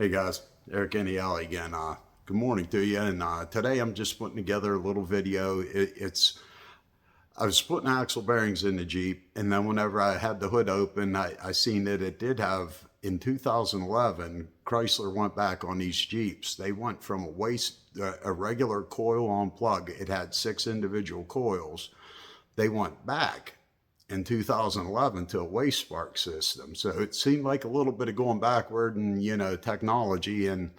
Hey guys, Eric Aniali again. Good morning to you. And today I'm just putting together a little video. I was putting axle bearings in the Jeep, and then whenever I had the hood open, I seen that it did have, in 2011, Chrysler went back on these Jeeps. They went from a regular coil on plug. It had 6 individual coils. They went back in 2011 to a waste spark system. So it seemed like a little bit of going backward in, technology and,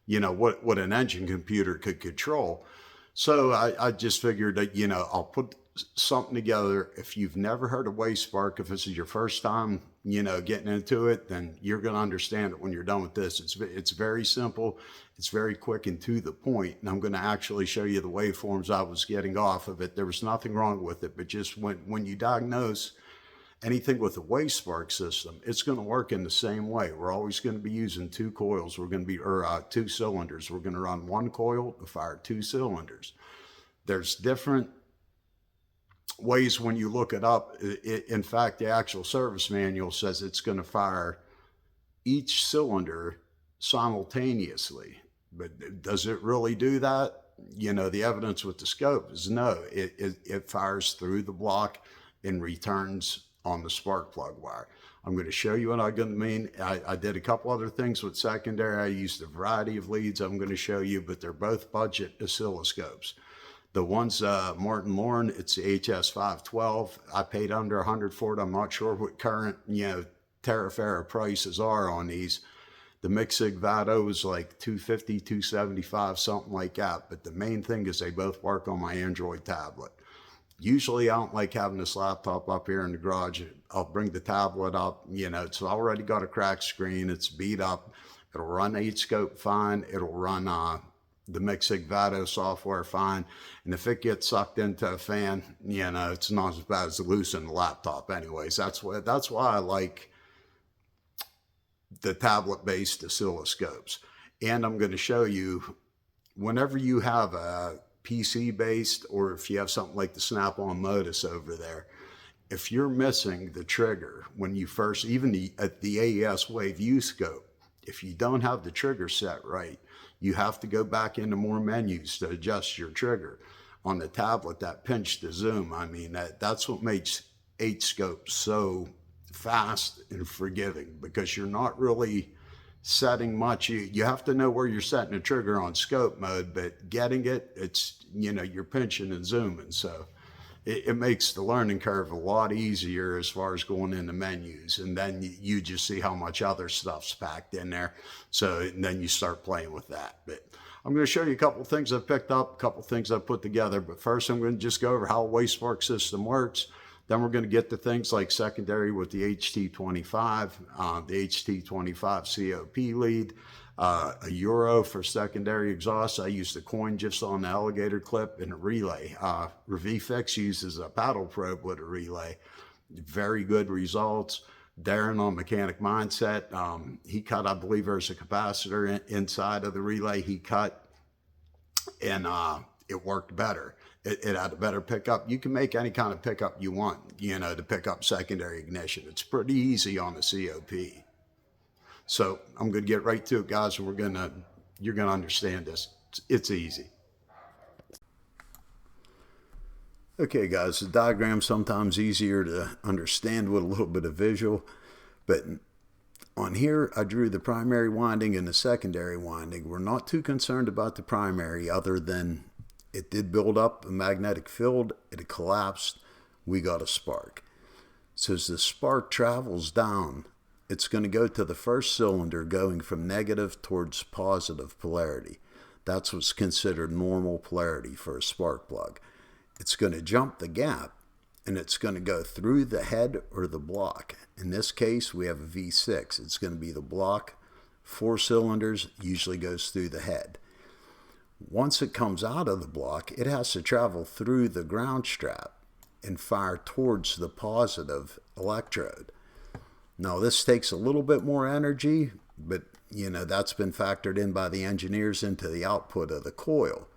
what an engine computer could control. So I just figured that, I'll put something together. If you've never heard of waste spark, if this is your first time, getting into it, then you're going to understand it when you're done with this. It's very simple. It's very quick and to the point. And I'm going to actually show you the waveforms I was getting off of it. There was nothing wrong with it, but just when you diagnose anything with a waste spark system, it's going to work in the same way. We're always going to be using 2 coils. We're going to be, 2 cylinders. We're going to run 1 coil to fire 2 cylinders. There's different ways when you look it up. In fact, the actual service manual says it's going to fire each cylinder simultaneously. But does it really do that? The evidence with the scope is no. It fires through the block and returns on the spark plug wire. I'm going to show you what I'm going to mean. I did a couple other things with secondary. I used a variety of leads I'm going to show you, but they're both budget oscilloscopes. The one's Martin Lorens, it's the Hs512. I paid under 100 for it. I'm not sure what current, tariff era prices are on these. The Micsig Vato was like $250, $275, something like that. But the main thing is they both work on my Android tablet. Usually I don't like having this laptop up here in the garage. I'll bring the tablet up. It's already got a cracked screen. It's beat up. It'll run Hscope fine. It'll run the Micsig Vato software fine. And if it gets sucked into a fan, it's not as bad as losing the laptop anyways. That's why I like the tablet-based oscilloscopes. And I'm going to show you, whenever you have a PC-based, or if you have something like the Snap-on Modus over there, if you're missing the trigger when you first, even the AES Wave Hscope, if you don't have the trigger set right, you have to go back into more menus to adjust your trigger. On the tablet, that pinch to zoom, I mean, that's what makes Hscope so fast and forgiving, because you're not really setting much. You have to know where you're setting the trigger on scope mode, but getting it, it's, you're pinching and zooming. So it makes the learning curve a lot easier as far as going into menus. And then you just see how much other stuff's packed in there. So and then you start playing with that. But I'm going to show you a couple of things I've picked up, a couple of things I've put together. But first, I'm going to just go over how a waste spark system works. Then we're going to get to things like secondary with the HT25, the HT25 COP lead, a Euro for secondary exhaust. I used a coin just on the alligator clip, and a relay. ReviFix uses a paddle probe with a relay. Very good results. Darren on Mechanic Mindset, he cut, I believe there's a capacitor inside of the relay. He cut, and it worked better. It had a better pickup. You can make any kind of pickup you want, to pick up secondary ignition. It's pretty easy on the COP. So I'm going to get right to it, guys, and you're going to understand this. It's easy. Okay, guys, the diagram's sometimes easier to understand with a little bit of visual, but on here, I drew the primary winding and the secondary winding. We're not too concerned about the primary, other than it did build up a magnetic field. It collapsed. We got a spark. So as the spark travels down, it's going to go to the first cylinder, going from negative towards positive polarity. That's what's considered normal polarity for a spark plug. It's going to jump the gap, and it's going to go through the head or the block. In this case, we have a V6. It's going to be the block. 4 cylinders, usually goes through the head. Once it comes out of the block, it has to travel through the ground strap and fire towards the positive electrode. Now, this takes a little bit more energy, but that's been factored in by the engineers into the output of the coil.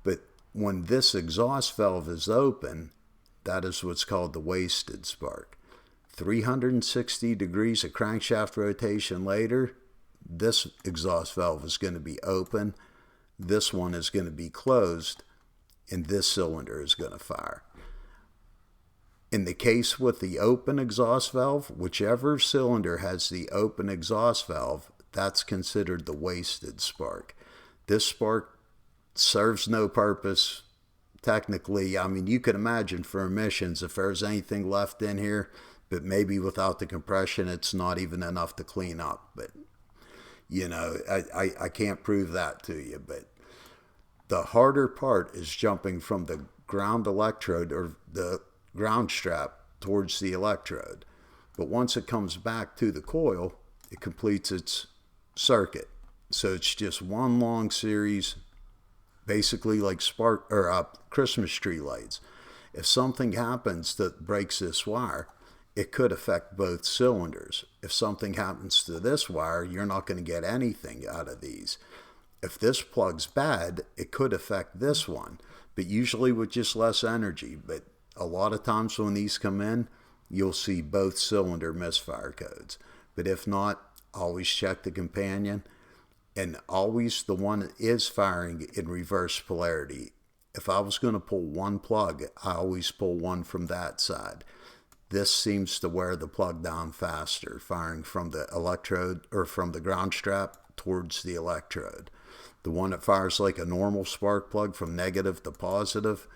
But when this exhaust valve is open, that is what's called the wasted spark. 360 degrees of crankshaft rotation later, this exhaust valve is going to be open, this one is going to be closed, and this cylinder is going to fire. In the case with the open exhaust valve, whichever cylinder has the open exhaust valve, that's considered the wasted spark. This spark serves no purpose. Technically, I mean, you can imagine for emissions, if there's anything left in here, but maybe without the compression, it's not even enough to clean up. But, you know, I can't prove that to you. But the harder part is jumping from the ground electrode or the ground strap towards the electrode. But once it comes back to the coil, it completes its circuit. So it's just one long series, basically like Christmas tree lights. If something happens that breaks this wire, it could affect both cylinders. If something happens to this wire, you're not going to get anything out of these. If this plug's bad, it could affect this one, but usually with just less energy. But a lot of times when these come in, you'll see both cylinder misfire codes. But if not, always check the companion, and always the one that is firing in reverse polarity. If I was going to pull one plug, I always pull one from that side. This seems to wear the plug down faster, firing from the electrode or from the ground strap towards the electrode. The one that fires like a normal spark plug from negative to positive,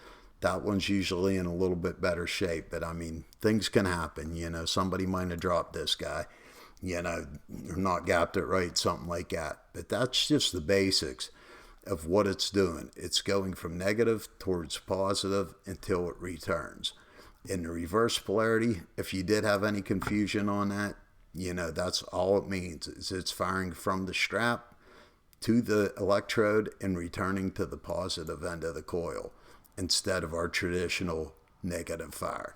that one's usually in a little bit better shape. But I mean, things can happen. You know, somebody might have dropped this guy, you know, or not gapped it right, something like that. But that's just the basics of what it's doing. It's going from negative towards positive until it returns. In the reverse polarity, if you did have any confusion on that, you know, that's all it means, is it's firing from the strap to the electrode and returning to the positive end of the coil instead of our traditional negative fire.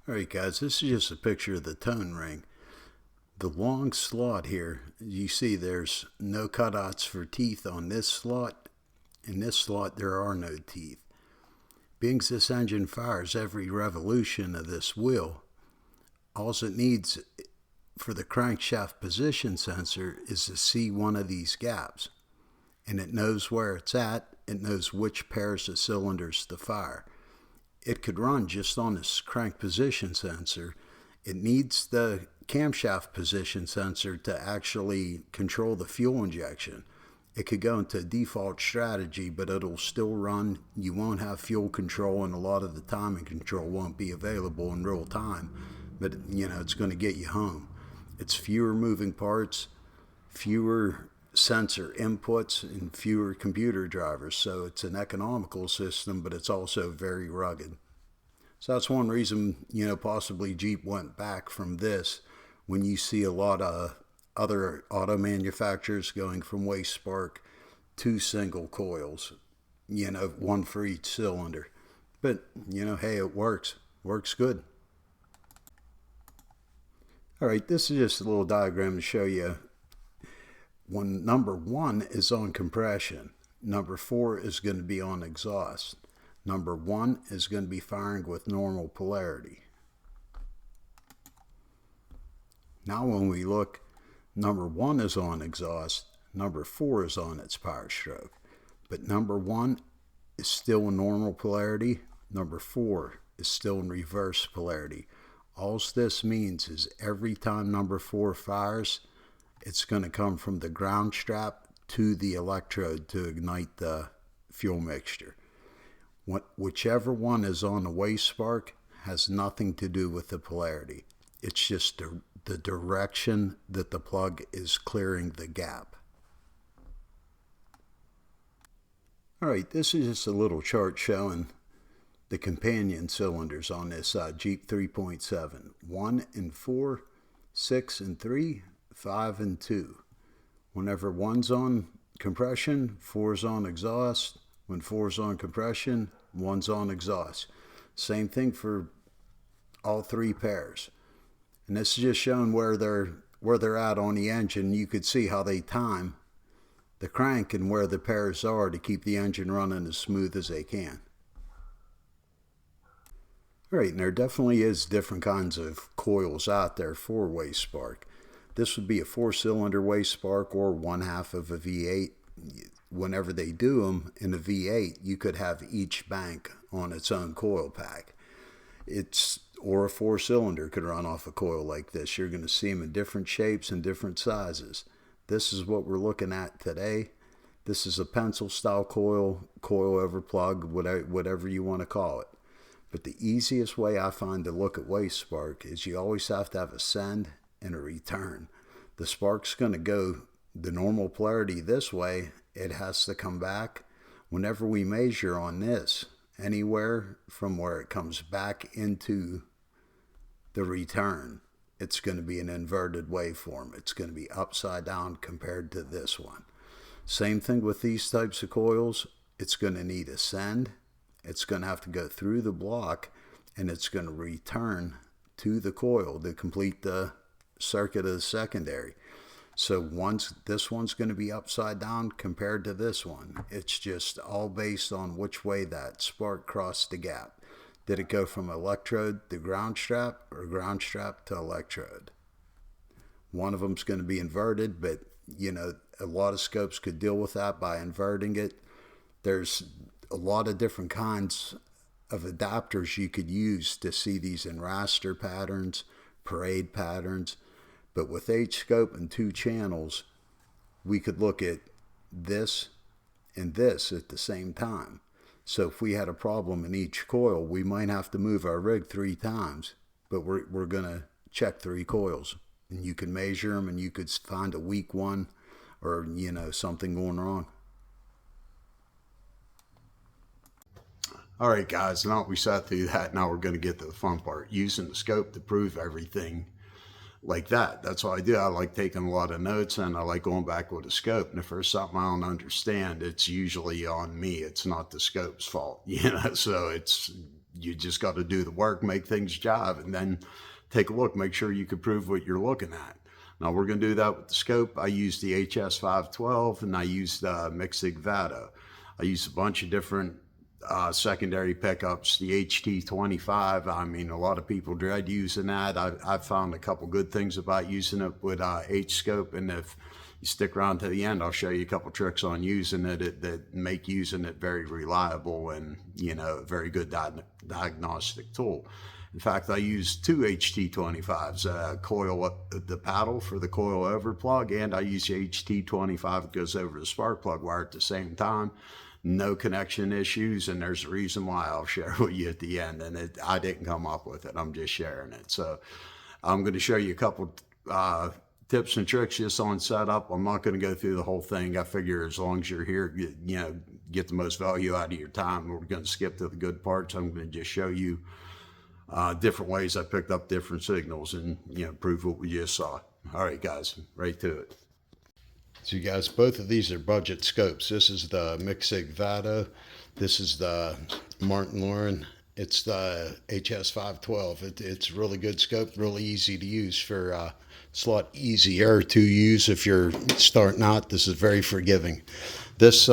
All right, guys, this is just a picture of the tone ring. The long slot here, you see there's no cutouts for teeth on this slot. In this slot, there are no teeth. Being this engine fires every revolution of this wheel, all it needs for the crankshaft position sensor is to see one of these gaps. And it knows where it's at. It knows which pairs of cylinders to fire. It could run just on this crank position sensor. It needs the camshaft position sensor to actually control the fuel injection. It could go into default strategy, but it'll still run. You won't have fuel control, and a lot of the timing control won't be available in real time. But, you know, it's going to get you home. It's fewer moving parts, fewer sensor inputs, and fewer computer drivers. So it's an economical system, but it's also very rugged. So that's one reason, you know, possibly Jeep went back from this when you see a lot of other auto manufacturers going from waste spark to single coils, you know, one for each cylinder. But, you know, hey, it works good. All right, this is just a little diagram to show you when number 1 is on compression, number 4 is going to be on exhaust. Number 1 is going to be firing with normal polarity. Now when we look, number 1 is on exhaust, number 4 is on its power stroke. But number 1 is still in normal polarity, number 4 is still in reverse polarity. All this means is every time number 4 fires, it's going to come from the ground strap to the electrode to ignite the fuel mixture. Whichever one is on the waste spark has nothing to do with the polarity. It's just the direction that the plug is clearing the gap. All right, this is just a little chart showing the companion cylinders on this Jeep 3.7. 1 and 4, 6 and 3, 5 and 2. Whenever 1's on compression, 4's on exhaust. When 4's on compression, 1's on exhaust. Same thing for all 3 pairs. And this is just showing where they're at on the engine. You could see how they time the crank and where the pairs are to keep the engine running as smooth as they can. Right, and there definitely is different kinds of coils out there for waste spark. This would be a 4-cylinder waste spark or 1/2 of a V8. Whenever they do them in a V8, you could have each bank on its own coil pack. Or a 4-cylinder could run off a coil like this. You're going to see them in different shapes and different sizes. This is what we're looking at today. This is a pencil style coil over plug, whatever you want to call it. But the easiest way I find to look at waste spark is you always have to have a send and a return. The spark's going to go the normal polarity this way. It has to come back. Whenever we measure on this, anywhere from where it comes back into the return, it's going to be an inverted waveform. It's going to be upside down compared to this one. Same thing with these types of coils. It's going to need a send. It's going to have to go through the block, and it's going to return to the coil to complete the circuit of the secondary. So this one's going to be upside down compared to this one. It's just all based on which way that spark crossed the gap. Did it go from electrode to ground strap or ground strap to electrode? One of them's going to be inverted, but a lot of scopes could deal with that by inverting it. There's a lot of different kinds of adapters you could use to see these in raster patterns, parade patterns. But with Hscope and 2 channels, we could look at this and this at the same time. So if we had a problem in each coil, we might have to move our rig 3 times, but we're going to check 3 coils. And you can measure them, and you could find a weak one or, something going wrong. All right, guys, now we sat through that. Now we're going to get to the fun part, using the scope to prove everything like that. That's what I do. I like taking a lot of notes, and I like going back with a scope. And if there's something I don't understand, it's usually on me. It's not the scope's fault, So you just got to do the work, make things jive, and then take a look, make sure you can prove what you're looking at. Now we're going to do that with the scope. I use the Hs512, and I use the Micsig Vato. I use a bunch of different secondary pickups. The HT25, I mean, a lot of people dread using that. I've found a couple good things about using it with Hscope, and if you stick around to the end, I'll show you a couple tricks on using it that make using it very reliable and, a very good diagnostic tool. In fact, I use 2 HT25s, the paddle for the coil over plug, and I use the HT25 that goes over the spark plug wire at the same time. No connection issues, and there's a reason why I'll share with you at the end. And I didn't come up with it, I'm just sharing it. So I'm going to show you a couple tips and tricks just on setup. I'm not going to go through the whole thing. I figure as long as you're here, get the most value out of your time. We're going to skip to the good parts. I'm going to just show you different ways I picked up different signals and prove what we just saw. All right, guys, right to it. So you guys, both of these are budget scopes. This is the Micsig Vato. This is the Martin Lorens. It's the Hs512. It's a really good scope, really easy to use it's a lot easier to use if you're starting out. This is very forgiving. This,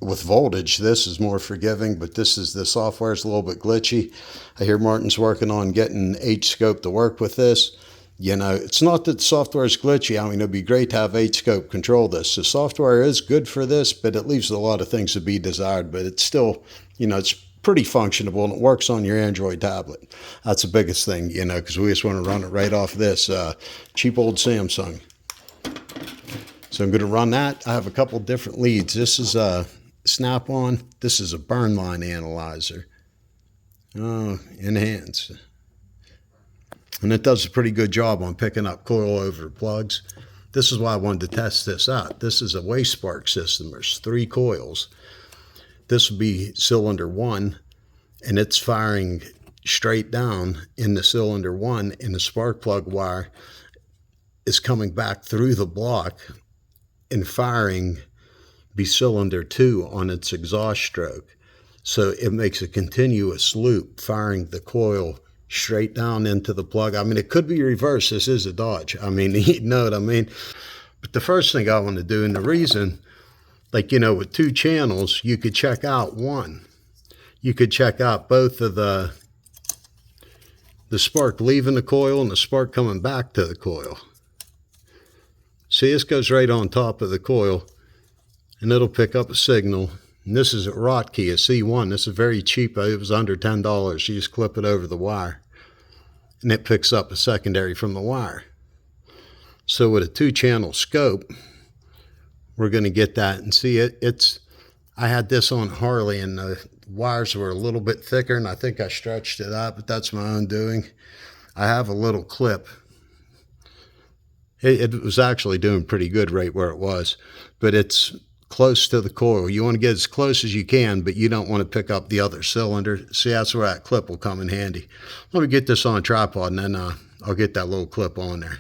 with voltage, this is more forgiving, but the software is a little bit glitchy. I hear Martin's working on getting Hscope to work with this. It's not that the software is glitchy. I mean, it'd be great to have Hscope control this. The software is good for this, but it leaves a lot of things to be desired. But it's still, it's pretty functionable, and it works on your Android tablet. That's the biggest thing, because we just want to run it right off this cheap old Samsung. So I'm going to run that. I have a couple different leads. This is a snap-on. This is a burn line analyzer. Oh, enhance. And it does a pretty good job on picking up coil over plugs. This is why I wanted to test this out. This is a waste spark system. There's 3 coils. This would be cylinder 1, and it's firing straight down in the cylinder 1, and the spark plug wire is coming back through the block and firing be cylinder 2 on its exhaust stroke. So it makes a continuous loop, firing the coil straight down into the plug. I mean, it could be reversed. This is a Dodge. I mean, you know what I mean? But the first thing I want to do, and the reason, with 2 channels, you could check out one. You could check out both of the the spark leaving the coil and the spark coming back to the coil. See, this goes right on top of the coil, and it'll pick up a signal. And this is a Rotkee, a C1. This is very cheap. It was under $10. You just clip it over the wire, and it picks up a secondary from the wire. So with a 2-channel scope, we're going to get that. And see, I had this on Harley, and the wires were a little bit thicker, and I think I stretched it out, but that's my own doing. I have a little clip. It was actually doing pretty good right where it was, but it's close to the coil. You want to get as close as you can, but you don't want to pick up the other cylinder. See, that's where that clip will come in handy. Let me get this on a tripod, and then I'll get that little clip on there.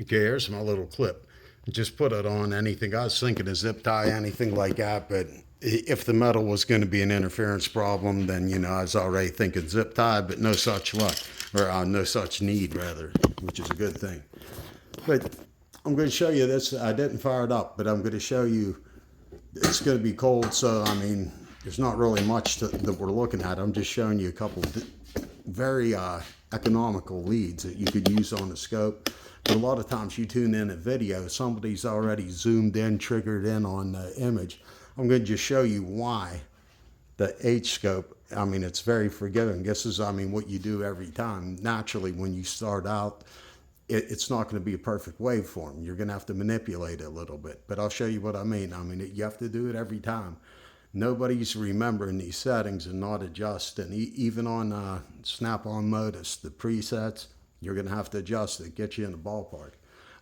Okay, here's my little clip. Just put it on anything. I was thinking a zip tie, anything like that, but if the metal was going to be an interference problem, then, you know, I was already thinking zip tie, but no such luck, or no such need, rather, which is a good thing. But I'm going to show you this. I didn't fire it up, but I'm going to show you. It's going to be cold, so, I mean, there's not really much that we're looking at. I'm just showing you a couple very economical leads that you could use on the scope. But a lot of times you tune in a video, somebody's already zoomed in, triggered in on the image. I'm going to just show you why the Hscope, I mean, it's very forgiving. This is, I mean, what you do every time. Naturally, when you start out, it's not going to be a perfect waveform. You're going to have to manipulate it a little bit. But I'll show you what I mean. I mean, you have to do it every time. Nobody's remembering these settings and not adjusting. Even on Snap-on Modus, the presets, you're going to have to adjust it, get you in the ballpark.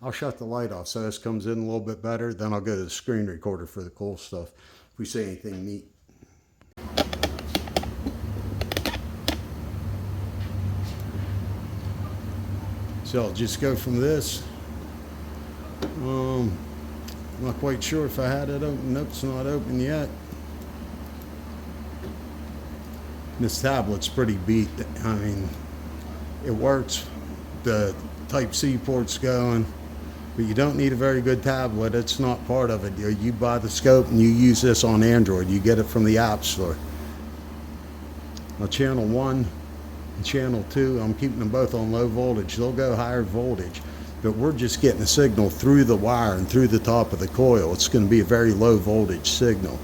I'll shut the light off so this comes in a little bit better. Then I'll go to the screen recorder for the cool stuff if we see anything neat. So I'll just go from this. I'm not quite sure if I had it open. Nope, it's not open yet. This tablet's pretty beat. I mean, it works. The Type-C port's going, but you don't need a very good tablet. It's not part of it. You buy the scope and you use this on Android. You get it from the App Store. Now, channel 1 and channel 2, I'm keeping them both on low voltage. They'll go higher voltage, but we're just getting a signal through the wire and through the top of the coil. It's going to be a very low voltage signal.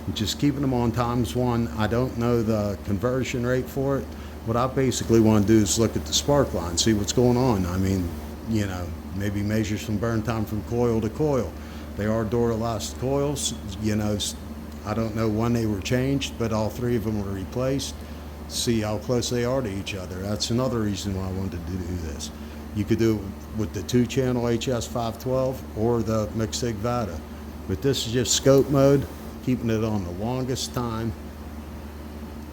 I'm just keeping them on ×1. I don't know the conversion rate for it. What I basically want to do is look at the spark line, see what's going on. I mean, you know, maybe measure some burn time from coil to coil. They are door-elastic coils. You know, I don't know when they were changed, but all 3 of them were replaced. See how close they are to each other. That's another reason why I wanted to do this. You could do it with the 2-channel Hs512 or the Micsig Vato. But this is just scope mode, keeping it on the longest time,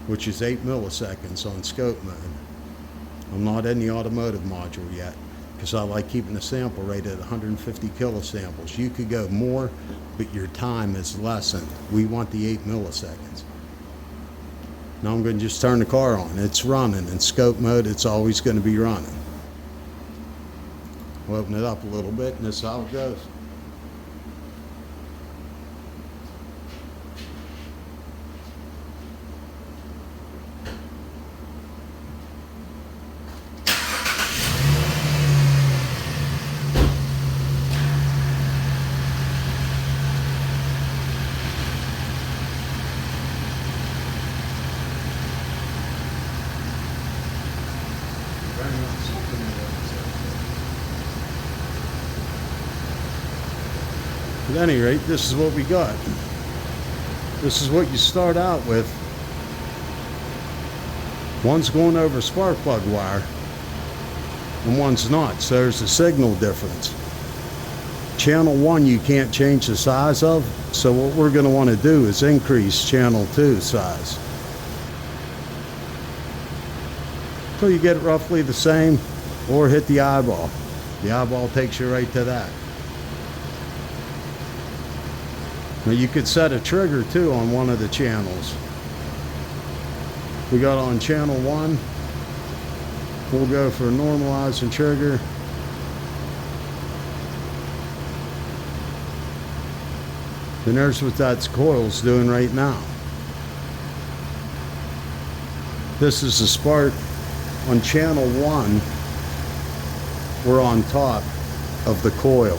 which is 8 milliseconds on scope mode. I'm not in the automotive module yet because I like keeping the sample rate at 150 kilosamples. You could go more, but your time is lessened. We want the 8 milliseconds. Now I'm going to just turn the car on. It's running. In scope mode, it's always going to be running. We'll open it up a little bit, and this is how it goes. At any rate, this is what we got. This is what you start out with. One's going over a spark plug wire and one's not, so there's a signal difference. Channel 1 you can't change the size of, so what we're going to want to do is increase channel 2 size. So you get it roughly the same, or hit the eyeball. The eyeball takes you right to that. Now you could set a trigger too on one of the channels. We got on channel 1. We'll go for a normalizing trigger. And there's what that coil's doing right now. This is the spark. on channel 1, we're on top of the coil.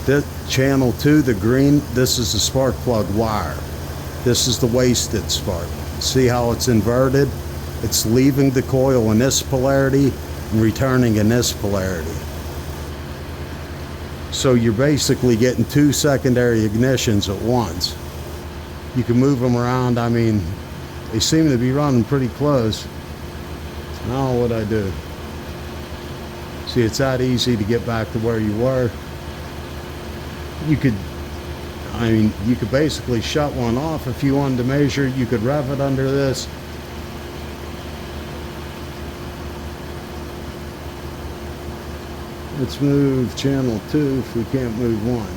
This channel 2, the green, this is the spark plug wire. This is the wasted spark. See how it's inverted? It's leaving the coil in this polarity and returning in this polarity. So you're basically getting 2 secondary ignitions at once. You can move them around. I mean, they seem to be running pretty close. Now what I do? See, it's that easy to get back to where you were. You could basically shut one off if you wanted to measure. You could rev it under this. Let's move channel 2 if we can't move 1.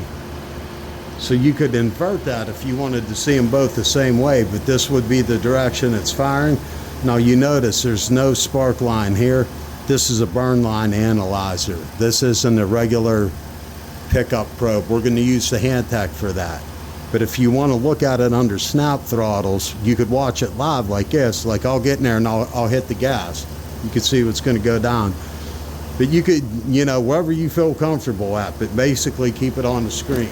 So you could invert that if you wanted to see them both the same way, but this would be the direction it's firing. Now you notice there's no spark line here. This is a burn line analyzer. This isn't a regular pickup probe. We're going to use the Handtech for that. But if you want to look at it under snap throttles, you could watch it live like this. Like I'll get in there and I'll hit the gas. You can see what's going to go down. But you could, you know, wherever you feel comfortable at, but basically keep it on the screen.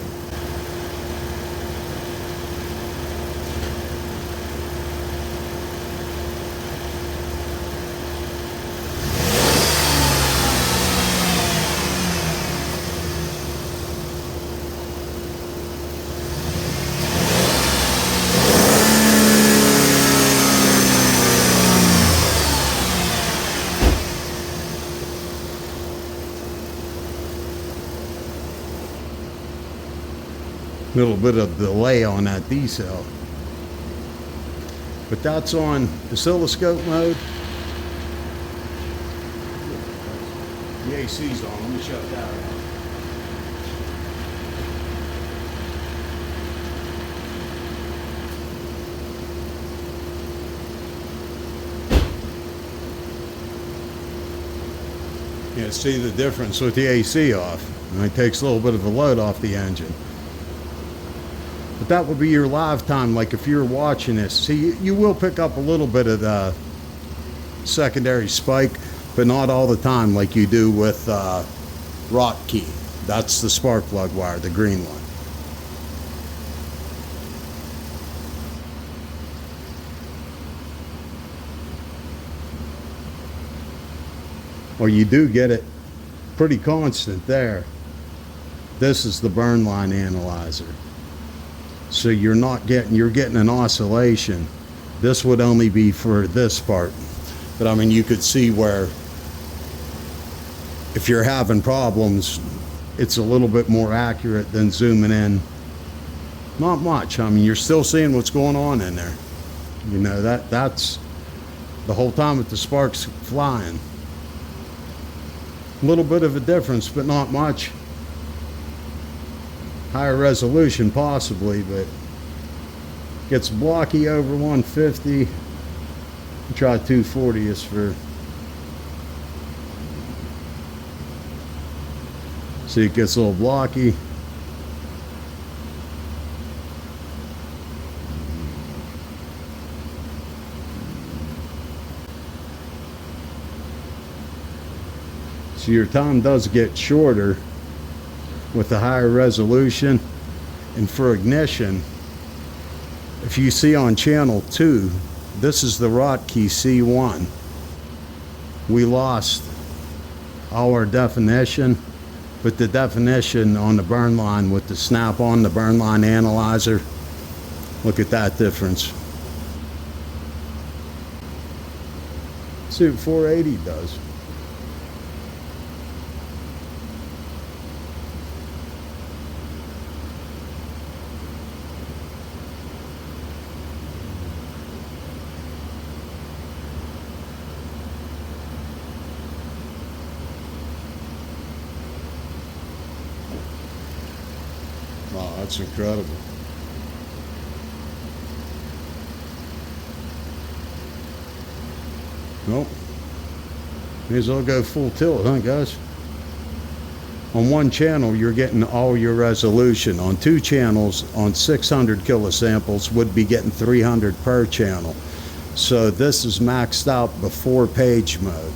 Little bit of delay on that decel, but that's on oscilloscope mode. The AC's on. Let me shut that off. Yeah, see the difference with the AC off. And it takes a little bit of a load off the engine. But that would be your live time, like if you're watching this. See, you will pick up a little bit of the secondary spike, but not all the time like you do with Rotkee. That's the spark plug wire, the green one. Well, you do get it pretty constant there. This is the burn line analyzer. So you're getting an oscillation. This would only be for this part. But I mean, you could see where if you're having problems, it's a little bit more accurate than zooming in. Not much. I mean, you're still seeing what's going on in there. You know, that's the whole time with the sparks flying. A little bit of a difference, but not much. Higher resolution possibly, but gets blocky over 150. Try 240 is for. See, it gets a little blocky. So your time does get shorter with the higher resolution. And for ignition, if you see on channel 2, this is the Rotkee C1. We lost our definition, but the definition on the burn line with the snap on the burn line analyzer, look at that difference. See what 480 does. Wow, that's incredible. Nope. May as well go full tilt, huh, guys? On one channel, you're getting all your resolution. On 2 channels, on 600 kilosamples, would be getting 300 per channel. So this is maxed out before page mode.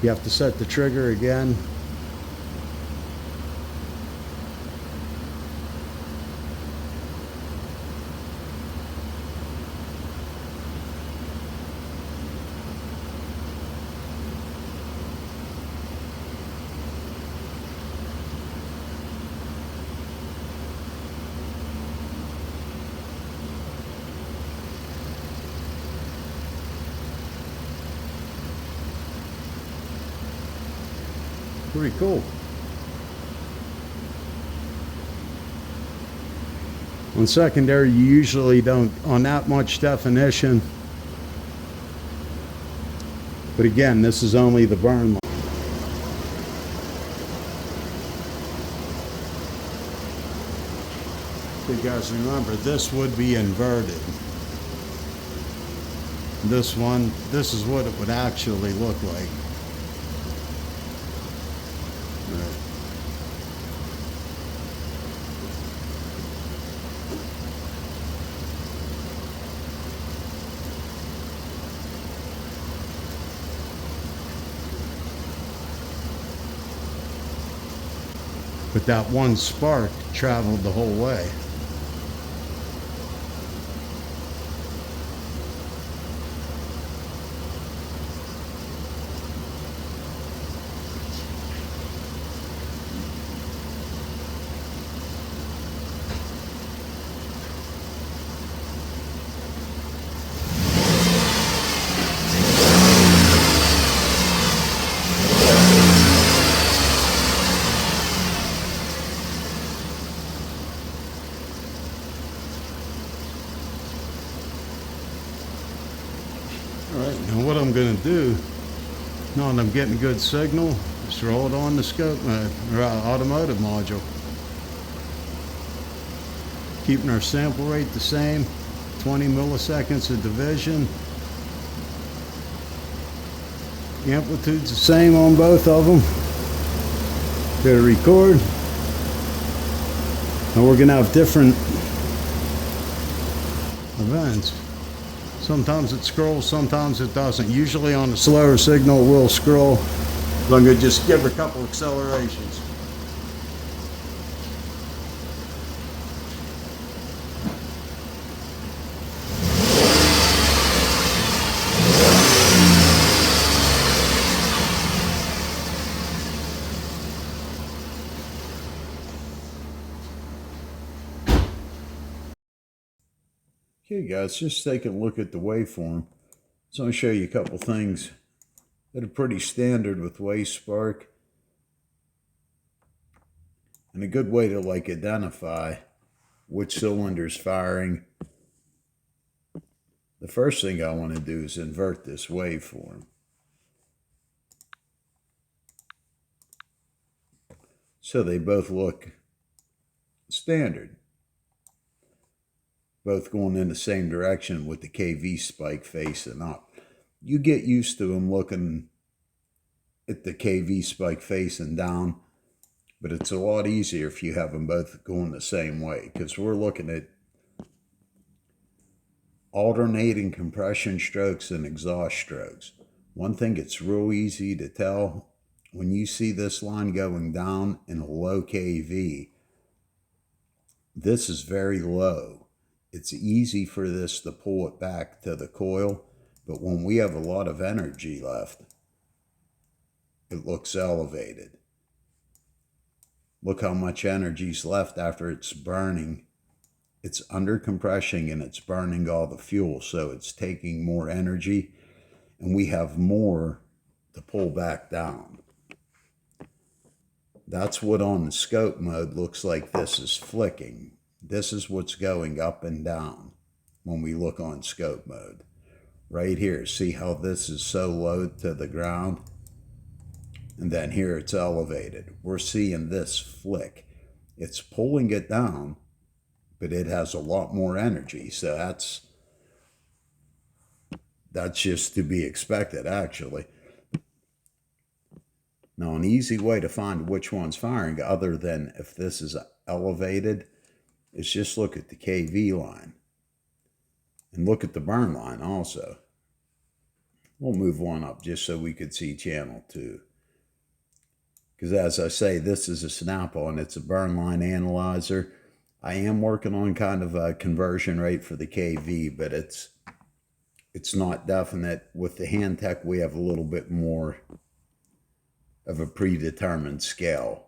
You have to set the trigger again. Pretty cool. On secondary, you usually don't on that much definition. But again, this is only the burn line. So you guys remember, this would be inverted. This one, this is what it would actually look like. But that one spark traveled the whole way. Alright, now what I'm going to do, now that I'm getting a good signal, is throw it on the scope mode, or automotive module. Keeping our sample rate the same, 20 milliseconds of division. The amplitude's the same on both of them. Go to record. And we're going to have different events. Sometimes it scrolls, sometimes it doesn't. Usually on the slower signal it will scroll. So I'm going to just give it a couple accelerations. Okay guys, just take a look at the waveform. So I'm going to show you a couple things that are pretty standard with WaveSpark. And a good way to identify which cylinder's firing. The first thing I want to do is invert this waveform. So they both look standard. Both going in the same direction with the KV spike facing up. You get used to them looking at the KV spike facing down, but it's a lot easier if you have them both going the same way, because we're looking at alternating compression strokes and exhaust strokes. One thing it's real easy to tell, when you see this line going down in a low KV, this is very low. It's easy for this to pull it back to the coil, but when we have a lot of energy left, it looks elevated. Look how much energy's left after it's burning. It's under compression and it's burning all the fuel, so it's taking more energy, and we have more to pull back down. That's what on the scope mode looks like this is flicking. This is what's going up and down when we look on scope mode. Right here, see how this is so low to the ground? And then here it's elevated. We're seeing this flick. It's pulling it down, but it has a lot more energy. So that's just to be expected, actually. Now, an easy way to find which one's firing, other than if this is elevated, is just look at the KV line. And look at the burn line also. We'll move one up just so we could see channel 2. Because as I say, this is a snap-on. It's a burn line analyzer. I am working on kind of a conversion rate for the kV, but it's not definite. With the Handtech, we have a little bit more of a predetermined scale.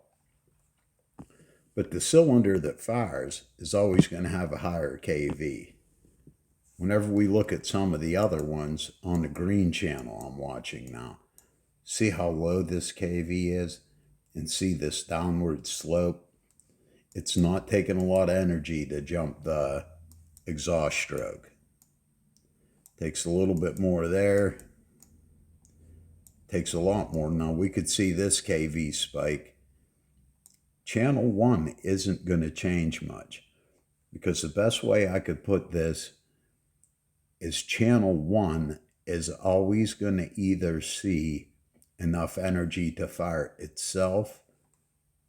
But the cylinder that fires is always going to have a higher kV. Whenever we look at some of the other ones on the green channel I'm watching now, see how low this kV is and see this downward slope? It's not taking a lot of energy to jump the exhaust stroke. Takes a little bit more there. Takes a lot more. Now we could see this kV spike. Channel 1 isn't going to change much, because the best way I could put this is channel 1 is always going to either see enough energy to fire itself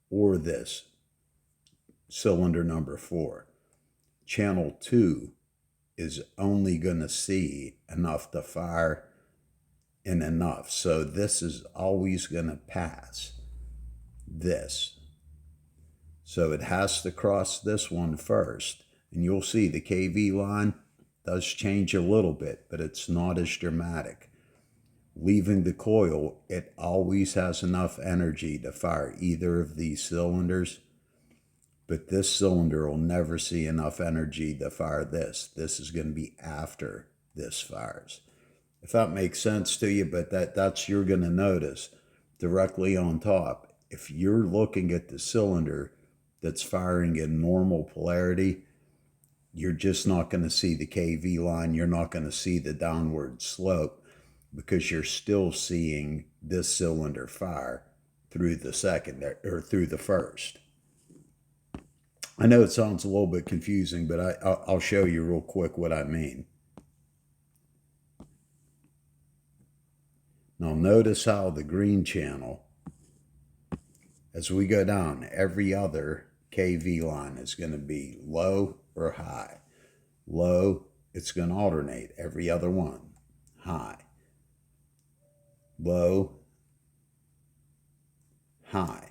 or this cylinder number 4. Channel 2 is only going to see enough to fire and enough. So this is always going to pass this. So it has to cross this one first. And you'll see the kV line does change a little bit, but it's not as dramatic. Leaving the coil, it always has enough energy to fire either of these cylinders. But this cylinder will never see enough energy to fire this. This is going to be after this fires. If that makes sense to you, but that's you're going to notice directly on top. If you're looking at the cylinder that's firing in normal polarity, you're just not going to see the kV line. You're not going to see the downward slope, because you're still seeing this cylinder fire through the second or through the first. I know it sounds a little bit confusing, but I'll show you real quick what I mean. Now notice how the green channel, as we go down, every other kV line is going to be low or high. Low, it's going to alternate every other one. High. Low. High.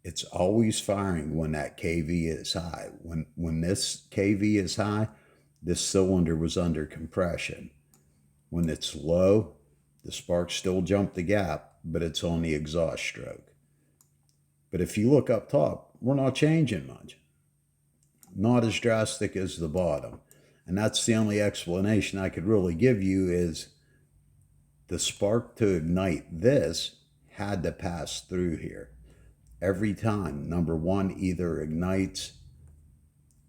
It's always firing when that kV is high. When this kV is high, this cylinder was under compression. When it's low, the sparks still jump the gap, but it's on the exhaust stroke. But if you look up top, we're not changing much. Not as drastic as the bottom. And that's the only explanation I could really give you, is the spark to ignite this had to pass through here. Every time, number 1 either ignites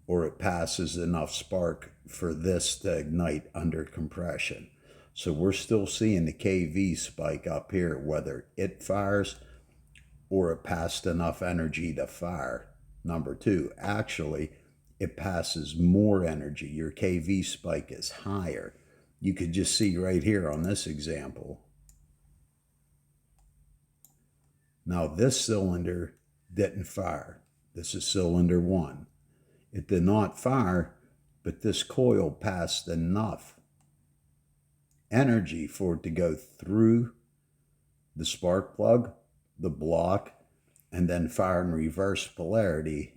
or it passes enough spark for this to ignite under compression. So we're still seeing the kV spike up here, whether it fires or it passed enough energy to fire. Number 2, actually, it passes more energy. Your kV spike is higher. You could just see right here on this example. Now this cylinder didn't fire. This is cylinder 1. It did not fire, but this coil passed enough energy for it to go through the spark plug, the block, and then fire in reverse polarity,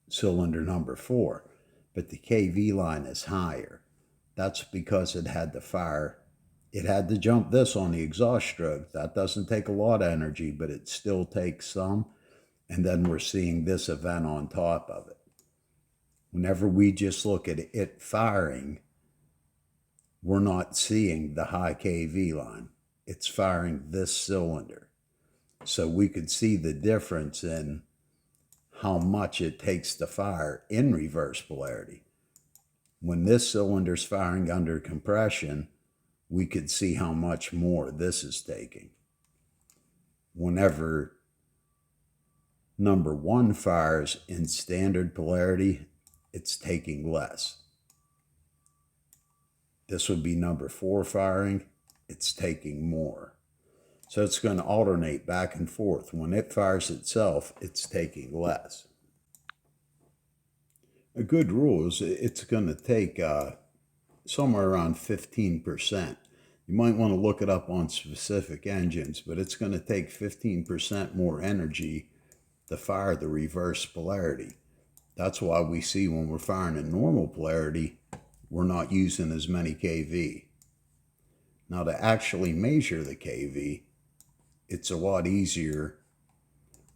cylinder number 4. But the kV line is higher. That's because it had to fire. It had to jump this on the exhaust stroke. That doesn't take a lot of energy, but it still takes some. And then we're seeing this event on top of it. Whenever we just look at it firing, we're not seeing the high kV line. It's firing this cylinder. So we could see the difference in how much it takes to fire in reverse polarity. When this cylinder's firing under compression, we could see how much more this is taking. Whenever number 1 fires in standard polarity, it's taking less. This would be number 4 firing, it's taking more. So it's going to alternate back and forth. When it fires itself, it's taking less. A good rule is it's going to take somewhere around 15%. You might want to look it up on specific engines, but it's going to take 15% more energy to fire the reverse polarity. That's why we see when we're firing in normal polarity, we're not using as many kV. Now to actually measure the kV, it's a lot easier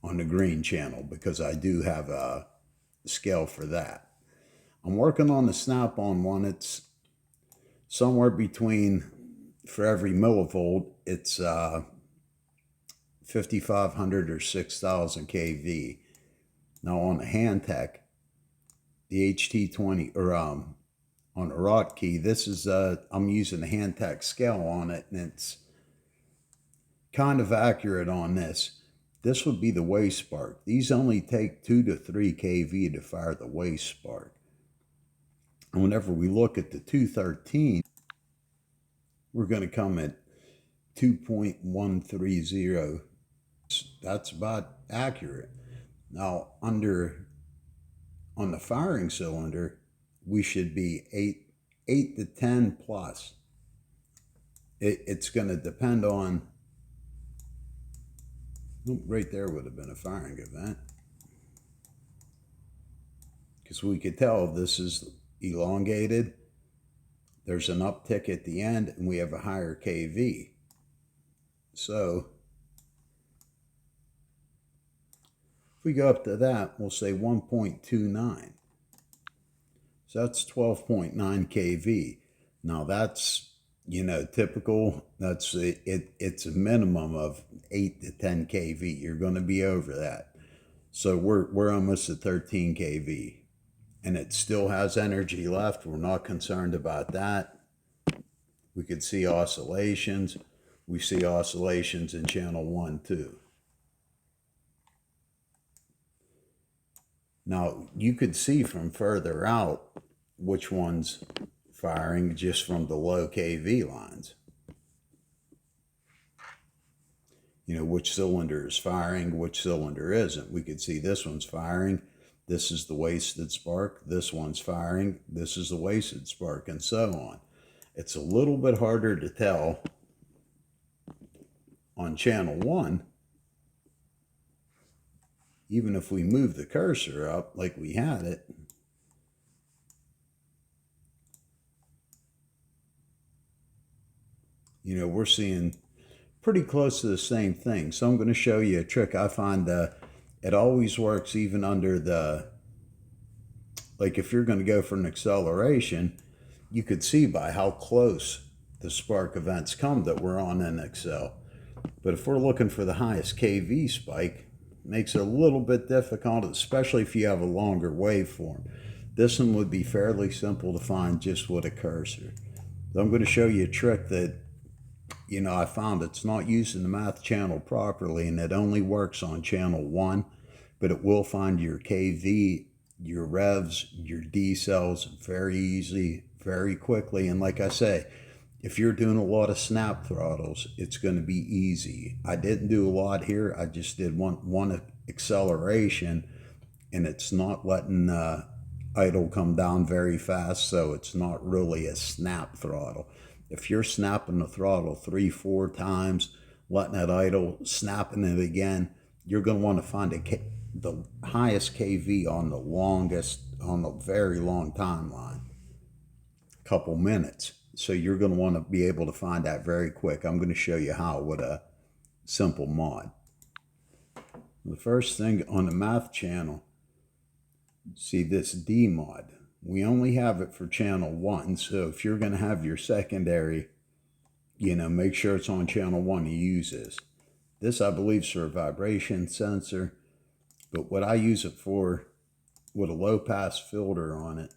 on the green channel because I do have a scale for that. I'm working on the snap-on one. It's somewhere between, for every millivolt, it's 5,500 or 6,000 kV. Now on the Handtech, the HT20, or on the Rotkee, this is, I'm using the Handtech scale on it, and it's kind of accurate on this. This would be the waste spark. These only take 2 to 3 kV to fire the waste spark. And whenever we look at the 213, we're going to come at 2.130. That's about accurate. Now, on the firing cylinder, we should be 8 to 10 plus. It's going to depend on, right there would have been a firing event, because we could tell this is elongated. There's an uptick at the end, and we have a higher kV. So if we go up to that, we'll say 1.29. So that's 12.9 kV. Now that's, typical. That's it's a minimum of 8 to 10 kV. You're going to be over that. So we're almost at 13 kV. And it still has energy left. We're not concerned about that. We could see oscillations. We see oscillations in channel 1 too. Now, you could see from further out which one's firing just from the low kV lines. Which cylinder is firing, which cylinder isn't. We could see this one's firing. This is the wasted spark. This one's firing. This is the wasted spark, and so on. It's a little bit harder to tell on channel 1. Even if we move the cursor up like we had it, we're seeing pretty close to the same thing. So I'm going to show you a trick. I find it always works even under the, like if you're going to go for an acceleration, you could see by how close the spark events come that we're on an Excel. But if we're looking for the highest kV spike, it makes it a little bit difficult, especially if you have a longer waveform. This one would be fairly simple to find just with a cursor. So I'm going to show you a trick that, I found it's not used in the math channel properly, and it only works on channel 1, but it will find your kV, your revs, your decels very easy, very quickly. And like I say, if you're doing a lot of snap throttles, it's going to be easy. I didn't do a lot here. I just did one acceleration, and it's not letting idle come down very fast, so it's not really a snap throttle. If you're snapping the throttle 3-4 times, letting it idle, snapping it again, you're going to want to find the highest kV on the very long timeline, couple minutes. So you're going to want to be able to find that very quick. I'm going to show you how with a simple mod. The first thing on the math channel, see this D mod. We only have it for channel 1, so if you're going to have your secondary, make sure it's on channel 1 to use this. This, I believe, is for a vibration sensor, but what I use it for, with a low-pass filter on it,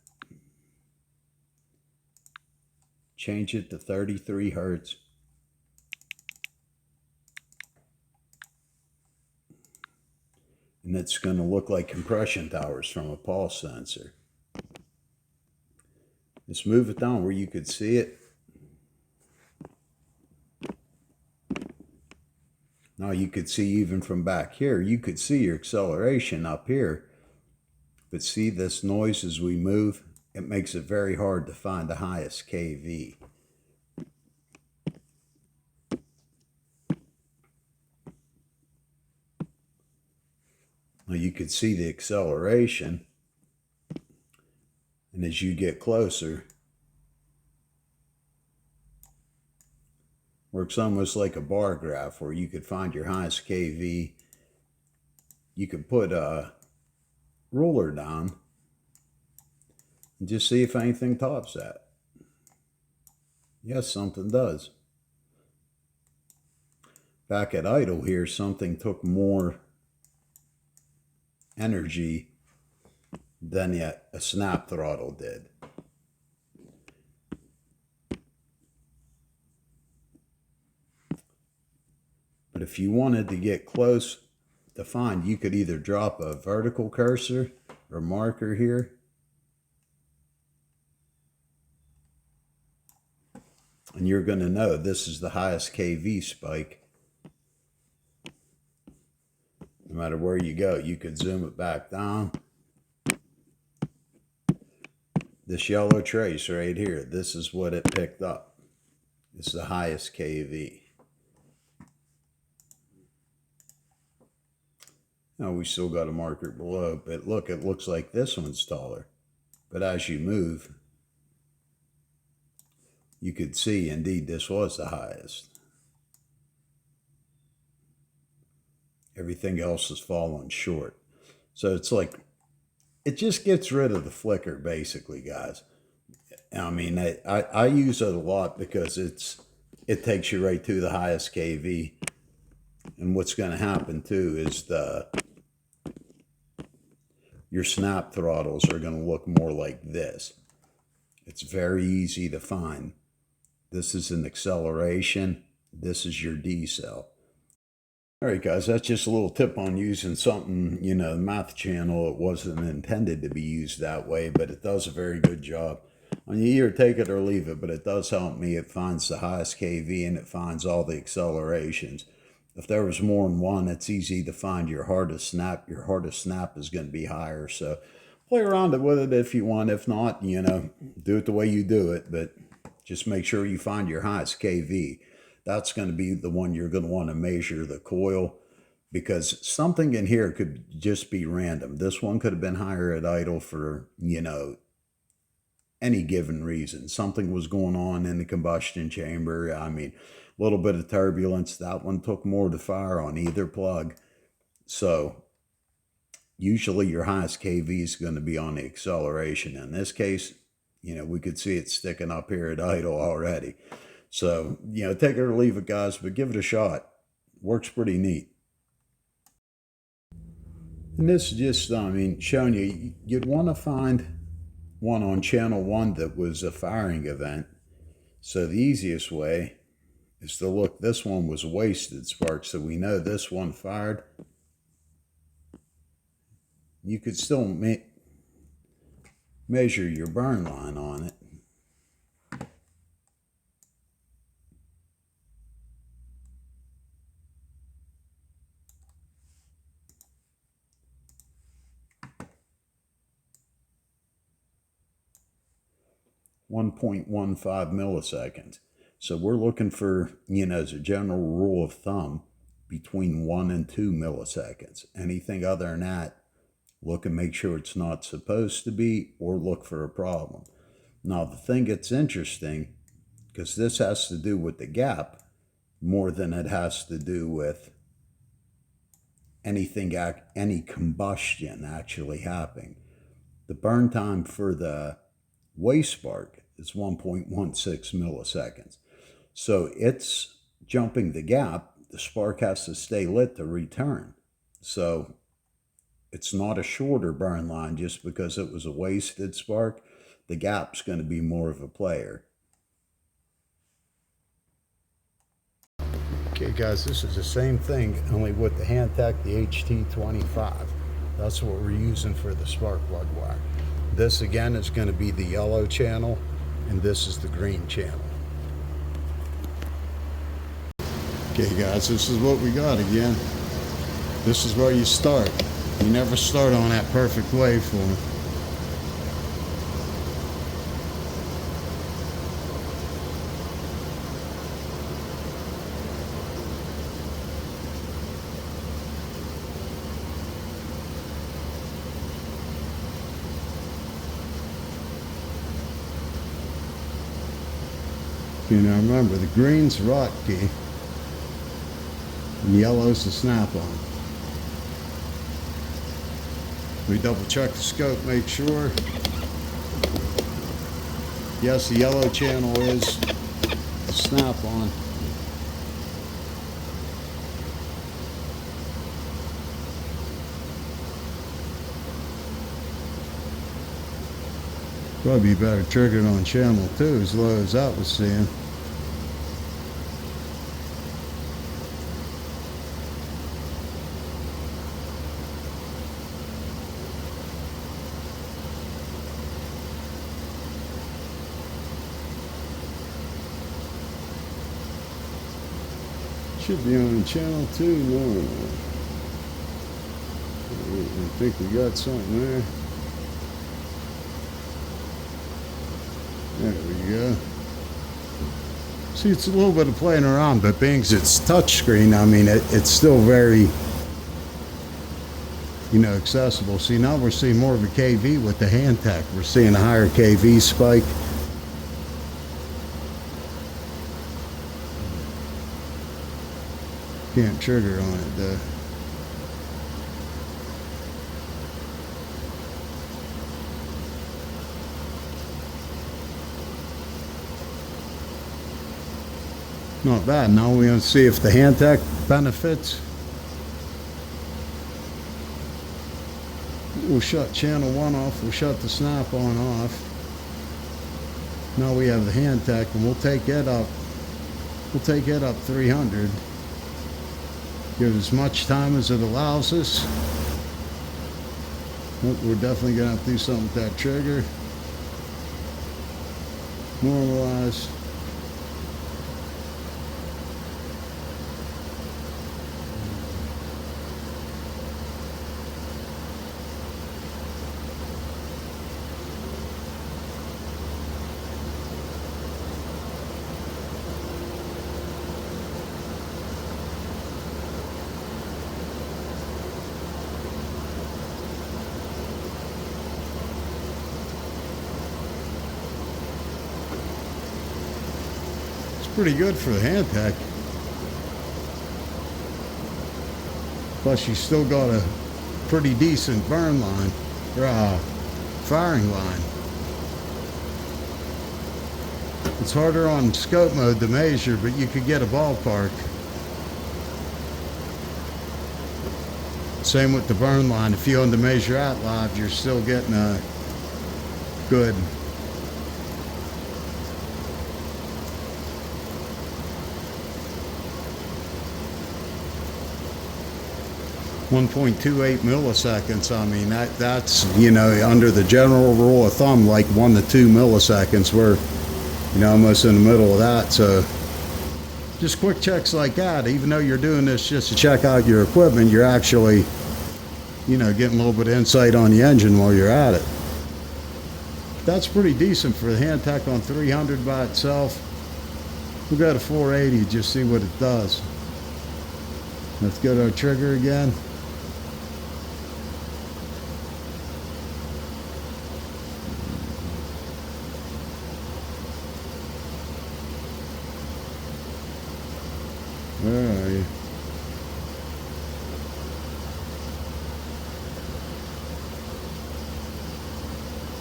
change it to 33 Hertz. And it's going to look like compression towers from a pulse sensor. Let's move it down where you could see it. Now you could see even from back here, you could see your acceleration up here. But see this noise as we move? it makes it very hard to find the highest kV. Now you could see the acceleration, and as you get closer, works almost like a bar graph where you could find your highest kV. You could put a ruler down and just see if anything tops that. Yes, something does. Back at idle here, something took more energy than a snap throttle did. But if you wanted to get close to find, you could either drop a vertical cursor or marker here. And you're going to know this is the highest kV spike. No matter where you go, you could zoom it back down. This yellow trace right here, this is what it picked up. It's the highest kV. Now we still got a marker below, but look, it looks like this one's taller. But as you move, you could see indeed this was the highest. Everything else is falling short. So it's like, it just gets rid of the flicker basically, guys. I mean, I use it a lot because it takes you right to the highest kV. And what's going to happen too is your snap throttles are going to look more like this. It's very easy to find. This is an acceleration. This is your decel. All right, guys, that's just a little tip on using something, you know, math channel. It wasn't intended to be used that way, but it does a very good job. I mean, you either take it or leave it, but it does help me. It finds the highest kV and it finds all the accelerations. If there was more than one, it's easy to find your hardest snap. Your hardest snap is going to be higher. So play around with it if you want. If not, you know, do it the way you do it, but just make sure you find your highest kV. That's going to be the one you're going to want to measure the coil, because something in here could just be random. This one could have been higher at idle for, you know, any given reason. Something was going on in the combustion chamber. I mean, a little bit of turbulence. That one took more to fire on either plug. So usually your highest kV is going to be on the acceleration. In this case, you know, we could see it sticking up here at idle already. So, you know, take it or leave it, guys, but give it a shot. Works pretty neat. And this is just, I mean, showing you, you'd want to find one on channel 1 that was a firing event. So the easiest way is to look. This one was wasted spark, so we know this one fired. You could still measure your burn line on it. .15 milliseconds. So we're looking for, you know, as a general rule of thumb, between 1 and 2 milliseconds. Anything other than that, look and make sure it's not supposed to be, or look for a problem. Now, the thing that's interesting, because this has to do with the gap more than it has to do with anything, any combustion actually happening. The burn time for the waste spark is 1.16 milliseconds. So it's jumping the gap. The spark has to stay lit to return. So it's not a shorter burn line just because it was a wasted spark. The gap's going to be more of a player. Okay, guys, this is the same thing, only with the Handtech, the HT25. That's what we're using for the spark plug wire. This, again, is going to be the yellow channel, and this is the green channel. Okay, guys, this is what we got again. This is where you start. You never start on that perfect waveform. You know, remember the green's Rotkee and yellow's the snap-on. We double check the scope, make sure. Yes, the yellow channel is the snap-on. Probably better triggered on channel 2 as low as that was seeing. Should be on channel 2 normal. I think we got something there. There we go. See, it's a little bit of playing around, but being it's touchscreen, I mean, it's still very, you know, accessible. See, now we're seeing more of a KV with the hand tech. We're seeing a higher KV spike. Can't trigger on it though. Not bad. Now we're going to see if the hand tech benefits. We'll shut channel 1 off. We'll shut the snap-on off. Now we have the hand tech, and we'll take it up. We'll take it up 300. Give it as much time as it allows us. We're definitely going to have to do something with that trigger. Normalize. Pretty good for the hand tech. Plus you still got a pretty decent burn line, or firing line. It's harder on scope mode to measure, but you could get a ballpark. Same with the burn line. If you want to measure out live, you're still getting a good 1.28 milliseconds. I mean, that's, you know, under the general rule of thumb, like 1 to 2 milliseconds. We're, you know, almost in the middle of that. So just quick checks like that, even though you're doing this just to check out your equipment, you're actually, you know, getting a little bit of insight on the engine while you're at it. That's pretty decent for the hand tech on 300 by itself. We'll go to 480, just see what it does. Let's go to our trigger again. Where are you?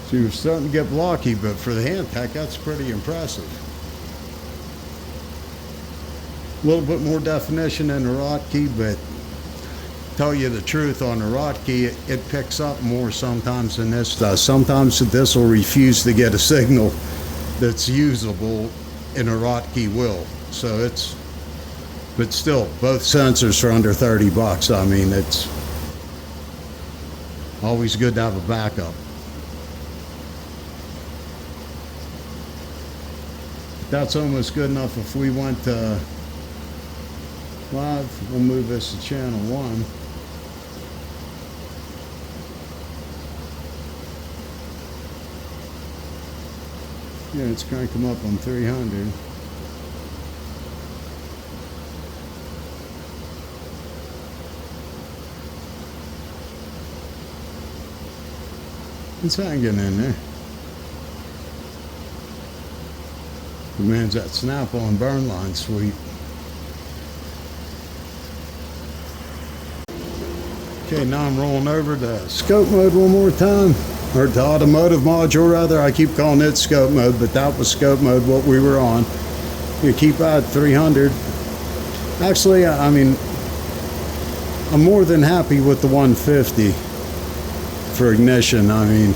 So you're starting to get blocky, but for the hand tech, that's pretty impressive. A little bit more definition than the Rotkee, but tell you the truth, on the Rotkee, it picks up more sometimes than this does. Sometimes this will refuse to get a signal that's usable, and a Rotkee will. So it's, but still, both sensors are under 30 bucks. I mean, it's always good to have a backup. That's almost good enough. If we went to live, we'll move this to channel 1. Yeah, it's crank them up on 300. It's hanging in there. Demands that snap-on burn line sweep. Okay, now I'm rolling over to scope mode one more time, or to automotive module rather. I keep calling it scope mode, but that was scope mode, what we were on. You keep at 300. Actually, I mean, I'm more than happy with the 150 for ignition. I mean,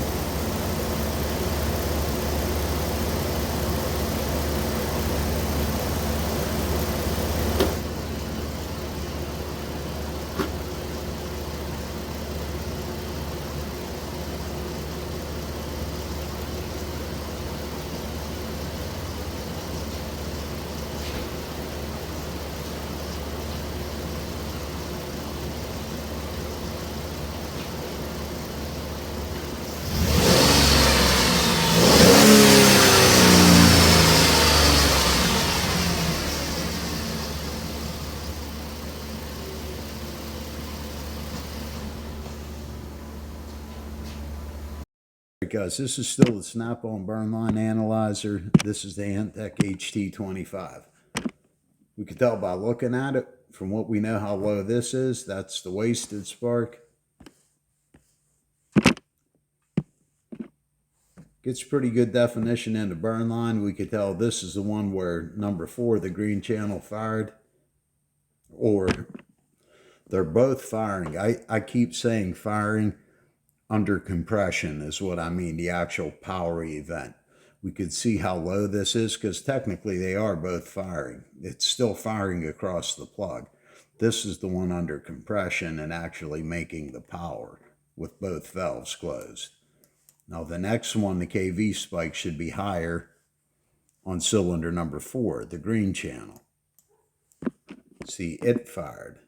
guys, this is still the snap-on burn line analyzer. This is the Antec HT25. We can tell by looking at it, from what we know how low this is, that's the wasted spark. Gets pretty good definition in the burn line. We could tell this is the one where number 4, the green channel, fired. Or they're both firing. I keep saying firing. Under compression is what I mean, the actual power event. We could see how low this is because technically they are both firing. It's still firing across the plug. This is the one under compression and actually making the power with both valves closed. Now the next one, the kV spike, should be higher on cylinder number 4, the green channel. See, it fired.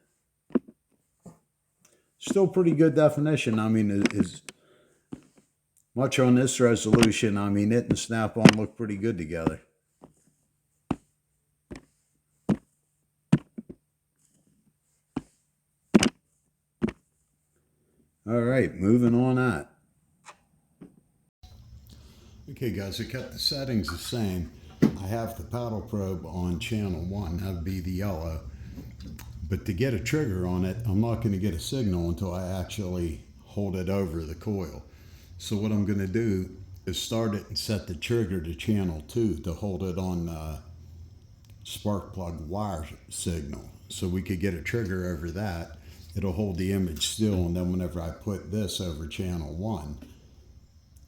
Still pretty good definition. I mean, is much on this resolution. I mean, it and snap-on look pretty good together. All right, moving on that. Okay, guys, I kept the settings the same. I have the paddle probe on channel 1. That would be the yellow. But to get a trigger on it, I'm not going to get a signal until I actually hold it over the coil. So what I'm going to do is start it and set the trigger to channel 2 to hold it on spark plug wire signal. So we could get a trigger over that. It'll hold the image still, and then whenever I put this over channel 1,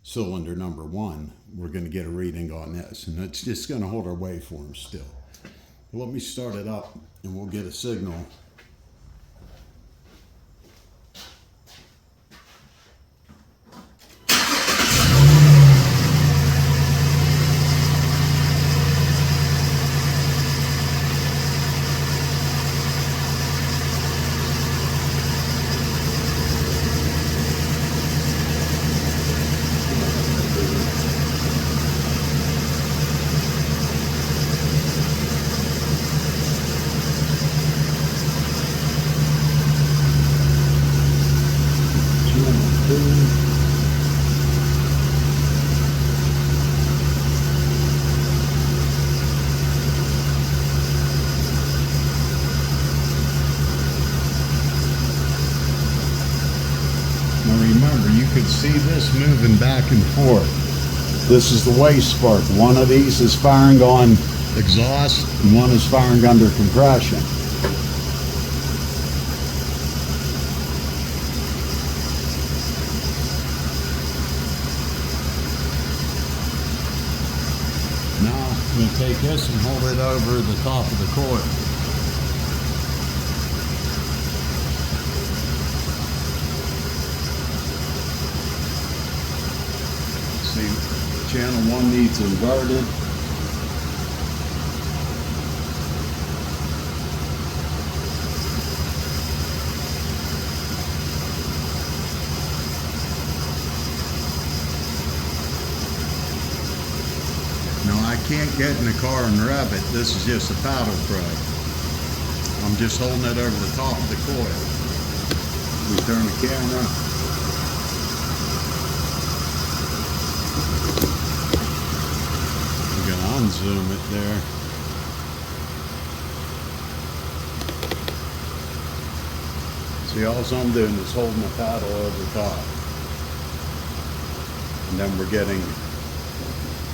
cylinder number 1, we're going to get a reading on this. And it's just going to hold our waveform still. Let me start it up and we'll get a signal. Remember, you can see this moving back and forth. This is the waste spark. One of these is firing on exhaust and one is firing under compression. Now I'm going to take this and hold it over the top of the coil. Channel 1 needs inverted. Now I can't get in the car and rev it. This is just a paddle probe. I'm just holding it over the top of the coil. We turn the camera. unzoom it there. See, all I'm doing is holding the paddle over top. And then we're getting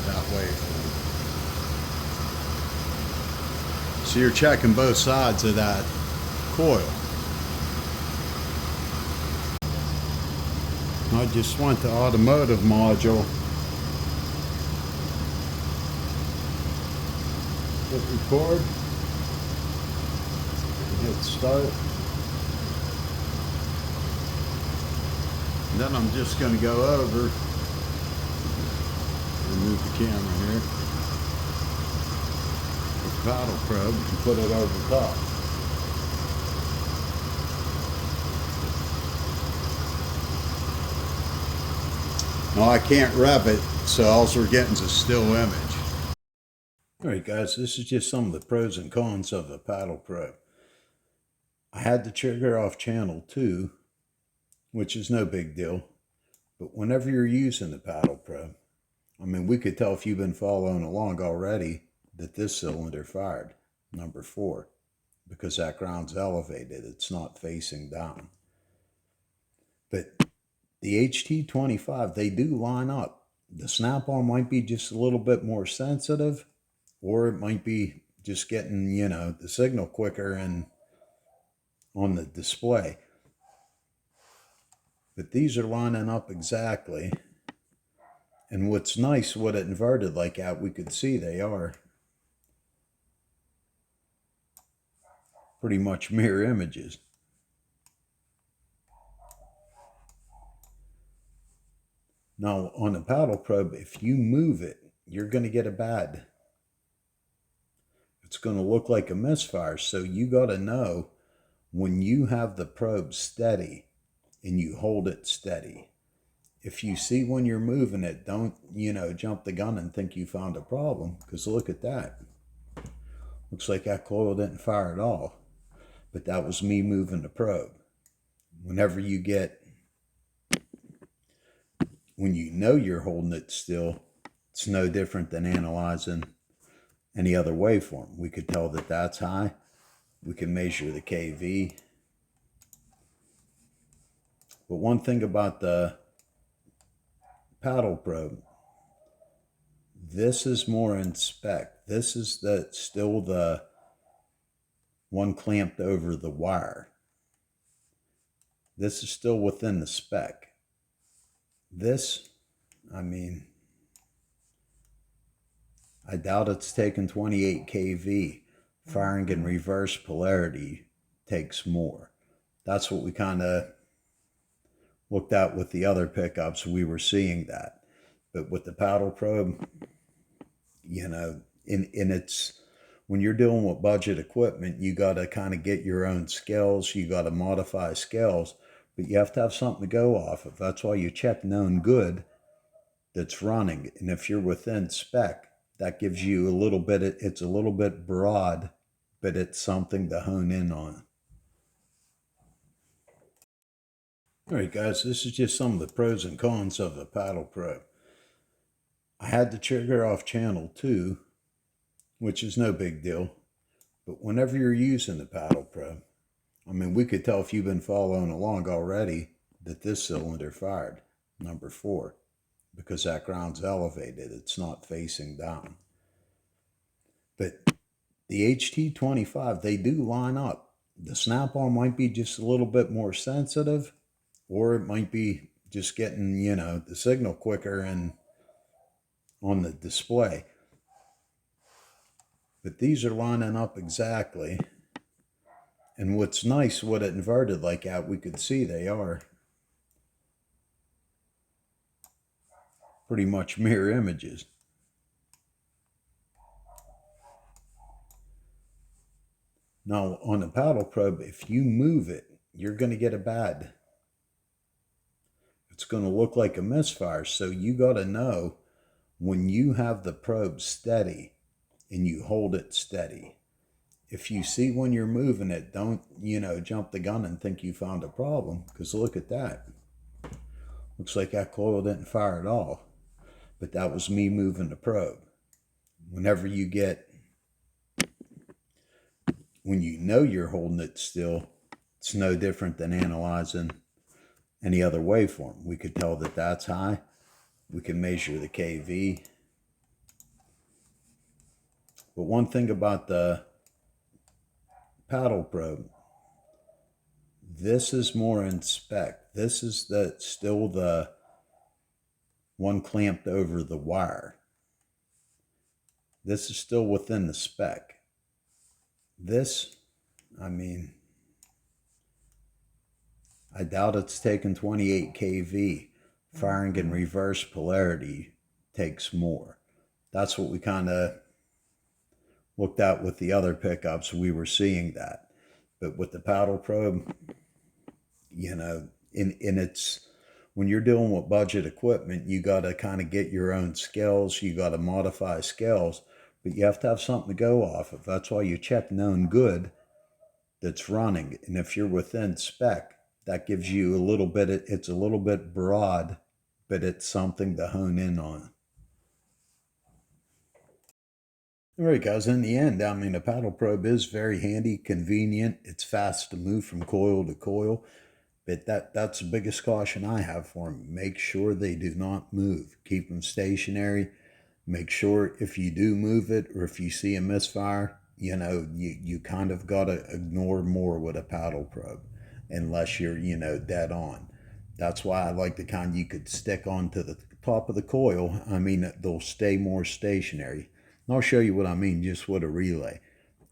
that waveform. So you're checking both sides of that coil. I just went to Automotive module. Hit record. Hit start. And then I'm just going to go over, remove the camera here, with the paddle probe and put it over top. Now I can't rev it, so all we're getting is a still image. Alright guys, this is just some of the pros and cons of a paddle probe. I had the trigger off channel 2, which is no big deal. But whenever you're using the paddle probe, I mean, we could tell if you've been following along already that this cylinder fired, number 4, because that ground's elevated. It's not facing down. But the Hscope, they do line up. The snap-on might be just a little bit more sensitive, or it might be just getting, you know, the signal quicker and on the display. But these are lining up exactly. And what's nice, what it inverted like that, we could see they are pretty much mirror images. Now, on a paddle probe, if you move it, you're going to get a bad. It's going to look like a misfire. So you got to know when you have the probe steady and you hold it steady. If you see when you're moving it, don't, you know, jump the gun and think you found a problem, because look at that. Looks like that coil didn't fire at all. But that was me moving the probe. Whenever you get, when you know you're holding it still, it's no different than analyzing any other waveform. We could tell that that's high. We can measure the kV. But one thing about the paddle probe, this is more in spec. This is still the one clamped over the wire. This is still within the spec. This, I mean, I doubt it's taking 28 kV. Firing in reverse polarity takes more. That's what we kind of looked at with the other pickups. We were seeing that. But with the paddle probe, you know, in its, when you're dealing with budget equipment, you got to kind of get your own scales. You got to modify scales, but you have to have something to go off of. That's why you check known good that's running. And if you're within spec, that gives you a little bit, it's a little bit broad, but it's something to hone in on. All right, guys, this is just some of the pros and cons of a paddle probe. I had the trigger off channel 2, which is no big deal. But whenever you're using the paddle probe, I mean, we could tell if you've been following along already that this cylinder fired, number 4, because that ground's elevated. It's not facing down. But the Hscope, they do line up. The snap-on might be just a little bit more sensitive, or it might be just getting, you know, the signal quicker and on the display. But these are lining up exactly. And what's nice, what it inverted like that, we could see they are pretty much mirror images. Now, on a paddle probe, if you move it, you're going to get a bad. It's going to look like a misfire. So you got to know when you have the probe steady and you hold it steady. If you see when you're moving it, don't, you know, jump the gun and think you found a problem, because look at that. Looks like that coil didn't fire at all. But that was me moving the probe. whenever you get, when you know you're holding it still, it's no different than analyzing any other waveform. We could tell that that's high. We can measure the kV. But one thing about the paddle probe, this is more in spec. This is still the one clamped over the wire. This is still within the spec. This, I mean, I doubt it's taking 28 kV. Firing in reverse polarity takes more. That's what we kind of looked at with the other pickups. We were seeing that. But with the paddle probe, you know, in its, when you're dealing with budget equipment, you got to kind of get your own scales. You got to modify scales, but you have to have something to go off of. That's why you check known good that's running. And if you're within spec, that gives you a little bit, it's a little bit broad, but it's something to hone in on. All right, guys, in the end, I mean, a paddle probe is very handy, convenient. It's fast to move from coil to coil. But that's the biggest caution I have for them. Make sure they do not move. Keep them stationary. Make sure if you do move it or if you see a misfire, you know, you kind of got to ignore more with a paddle probe unless you're, you know, dead on. That's why I like the kind you could stick onto the top of the coil. I mean, they'll stay more stationary. And I'll show you what I mean just with a relay.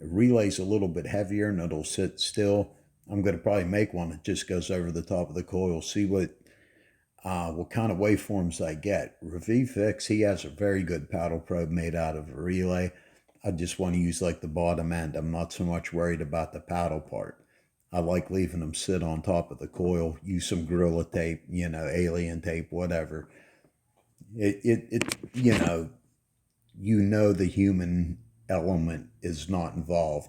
A relay's a little bit heavier and it'll sit still. I'm going to probably make one that just goes over the top of the coil, see what kind of waveforms I get. Ravifix, he has a very good paddle probe made out of a relay. I just want to use like the bottom end. I'm not so much worried about the paddle part. I like leaving them sit on top of the coil, use some Gorilla tape, you know, alien tape, whatever. You know the human element is not involved,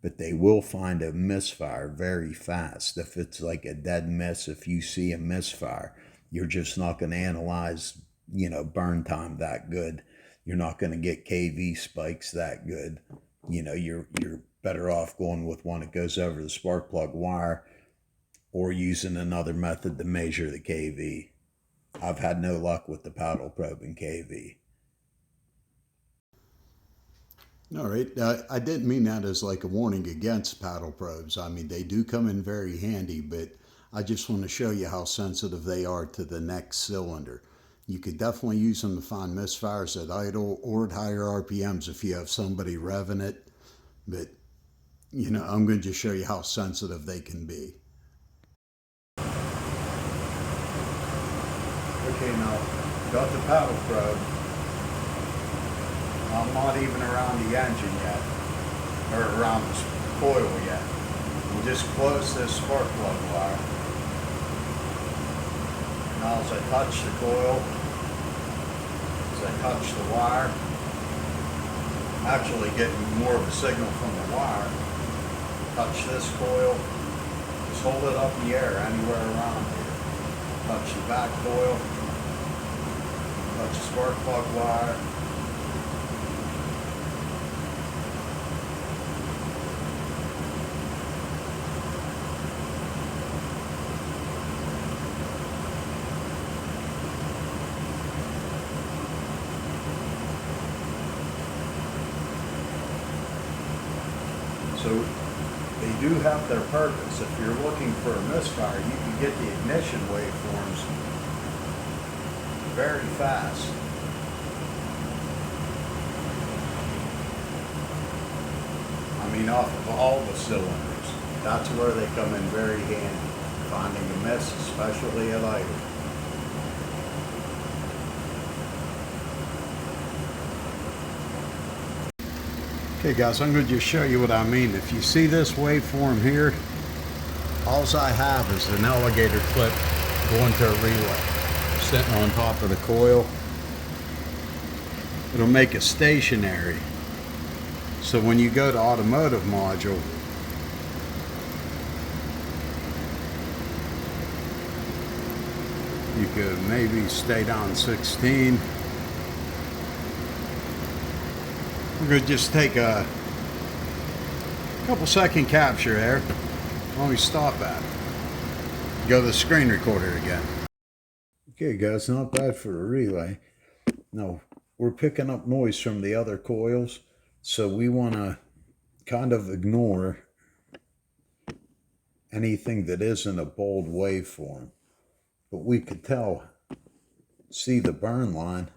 but they will find a misfire very fast. If it's like a dead miss, if you see a misfire, you're just not going to analyze, you know, burn time that good. You're not going to get kV spikes that good. You know, you're better off going with one that goes over the spark plug wire or using another method to measure the kV. I've had no luck with the paddle probe and kV. All right, I didn't mean that as like a warning against paddle probes. I mean, they do come in very handy, but I just want to show you how sensitive they are to the next cylinder. You could definitely use them to find misfires at idle or at higher RPMs if you have somebody revving it. But, you know, I'm going to just show you how sensitive they can be. Okay, now, got the paddle probe. I'm not even around the engine yet, or around the coil yet. We'll just close this spark plug wire. Now as I touch the coil, as I touch the wire, I'm actually getting more of a signal from the wire. Touch this coil, just hold it up in the air anywhere around here. Touch the back coil, touch the spark plug wire. So they do have their purpose. If you're looking for a misfire, you can get the ignition waveforms very fast. I mean, off of all the cylinders. That's where they come in very handy, finding a miss, especially at idle. Okay guys, I'm going to just show you what I mean. If you see this waveform here, all I have is an alligator clip going to a relay, sitting on top of the coil. It'll make it stationary. So when you go to Automotive module, you could maybe stay down 16. We're going to just take a couple second capture there. Let me stop at. Go to the screen recorder again. Okay guys, not bad for a relay. Now, we're picking up noise from the other coils, so we want to kind of ignore anything that isn't a bold waveform. But we could see the burn line,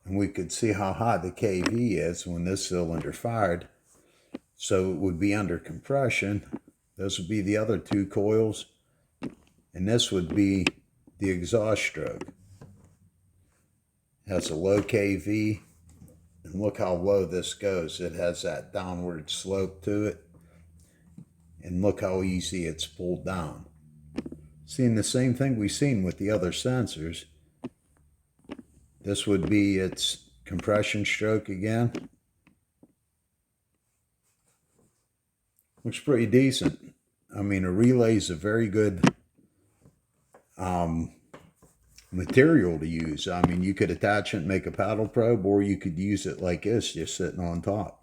and we could see how high the kV is when this cylinder fired. So it would be under compression. Those would be the other two coils, and this would be the exhaust stroke. It has a low kV, and look how low this goes. It has that downward slope to it, and look how easy it's pulled down. Seeing the same thing we've seen with the other sensors. This would be its compression stroke again. Looks pretty decent. I mean, a relay is a very good material to use. I mean, you could attach it and make a paddle probe, or you could use it like this, just sitting on top.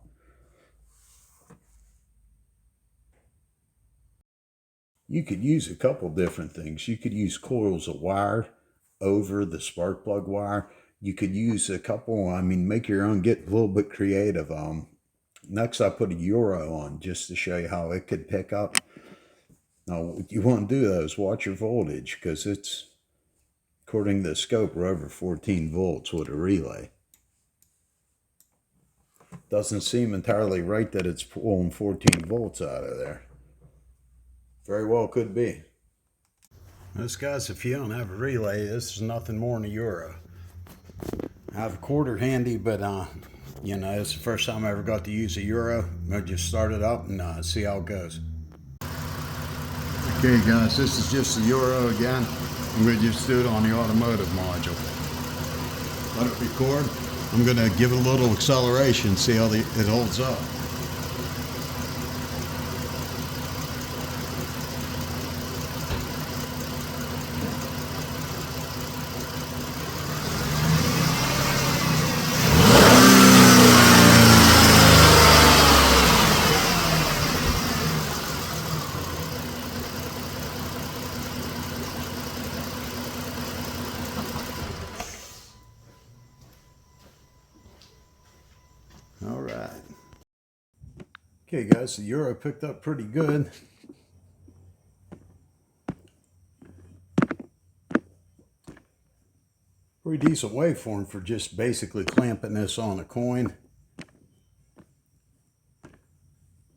You could use a couple different things. You could use coils of wire over the spark plug wire. You could use a couple, I mean, make your own, get a little bit creative. Next, I put a Euro on just to show you how it could pick up. Now, if you want to do those, watch your voltage, because it's, according to the scope, we're over 14 volts with a relay. Doesn't seem entirely right that it's pulling 14 volts out of there. Very well could be. This, guys, if you don't have a relay, this is nothing more than a Euro. I have a quarter handy, but you know, it's the first time I ever got to use a Euro. I just start it up and see how it goes. Okay guys, this is just the Euro again. I'm going to just do it on the Automotive module. Let it record. I'm going to give it a little acceleration, see how it holds up. All right. Okay guys, the Euro picked up pretty good. Pretty decent waveform for just basically clamping this on a coin.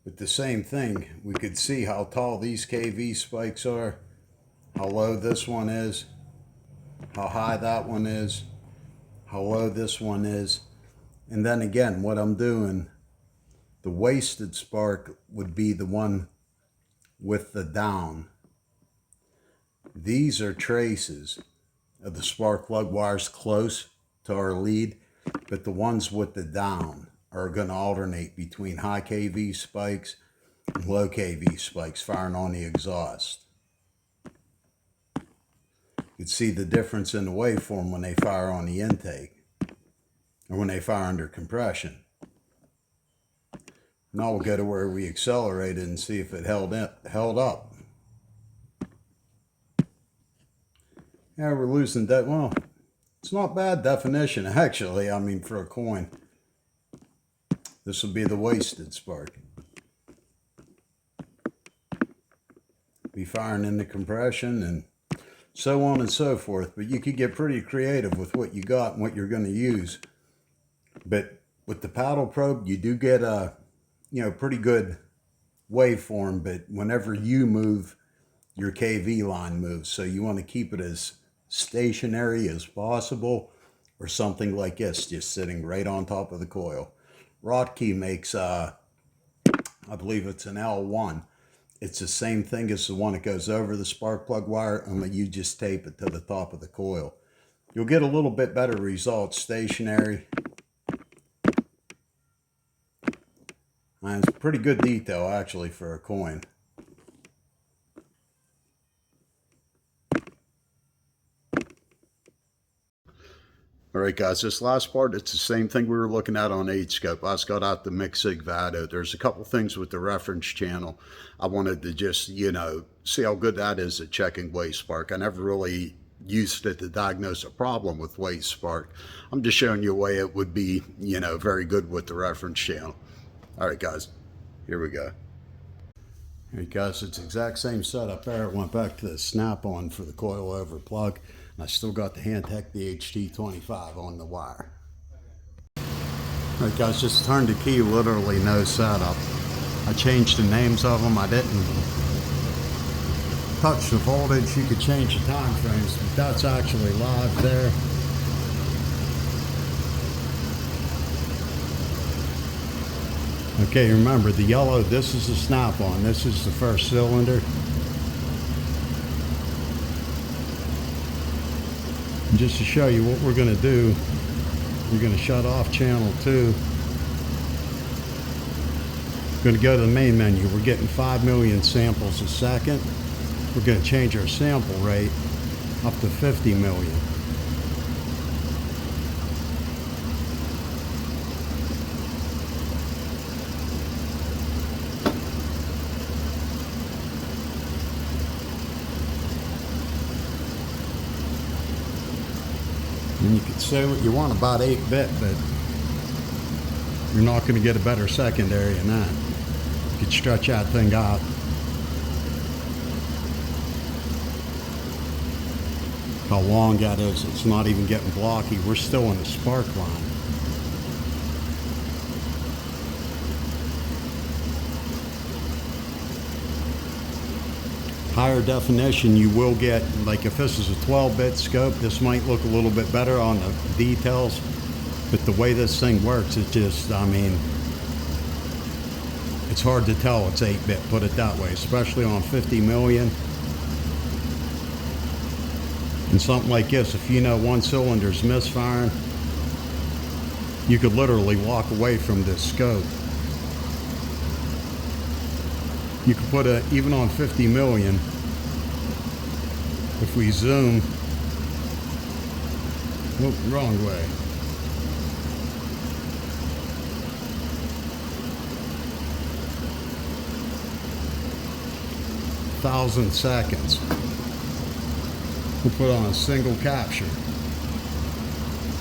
But the same thing, we could see how tall these kV spikes are, how low this one is, how high that one is, how low this one is. And then again, what I'm doing, the wasted spark would be the one with the down. These are traces of the spark plug wires close to our lead, but the ones with the down are going to alternate between high kV spikes and low kV spikes firing on the exhaust. You can see the difference in the waveform when they fire on the intake or when they fire under compression. Now we'll go to where we accelerated and see if it held up. Yeah, we're losing that. Well, it's not bad definition, actually. I mean, for a coin. This will be the wasted spark. Be firing into compression and so on and so forth. But you could get pretty creative with what you got and what you're going to use. But with the paddle probe, you do get a, pretty good waveform. But whenever you move, your kV line moves. So you want to keep it as stationary as possible, or something like this, just sitting right on top of the coil. Rotkee makes, I believe it's an L1. It's the same thing as the one that goes over the spark plug wire, only you just tape it to the top of the coil. You'll get a little bit better results stationary. And it's pretty good detail, actually, for a coin. All right, guys, this last part, it's the same thing we were looking at on Hscope. I just got out the Micsig Vato. There's a couple things with the reference channel. I wanted to just, see how good that is at checking wave spark. I never really used it to diagnose a problem with wave spark. I'm just showing you a way it would be, very good with the reference channel. All right, guys, here we go. All right, guys, it's the exact same setup there. It went back to the snap-on for the coil over plug. And I still got the Handtech BHT25 on the wire. All right, guys, just turned the key, literally no setup. I changed the names of them. I didn't touch the voltage. You could change the time frames, but that's actually live there. Okay, remember the yellow, this is the snap-on. This is the first cylinder. And just to show you what we're going to do, we're going to shut off channel 2. We're going to go to the main menu. We're getting 5 million samples a second. We're going to change our sample rate up to 50 million. And you could say what you want about 8-bit, but you're not going to get a better secondary than that. You could stretch that thing out. How long that is, it's not even getting blocky. We're still in the spark line. Higher definition, you will get, like if this is a 12-bit scope, this might look a little bit better on the details, but the way this thing works, it's just, it's hard to tell it's 8-bit, put it that way, especially on 50 million. And something like this, if you know one cylinder's misfiring, you could literally walk away from this scope. You could put even on 50 million, if we zoom, oh, wrong way. Thousand seconds. We'll put on a single capture.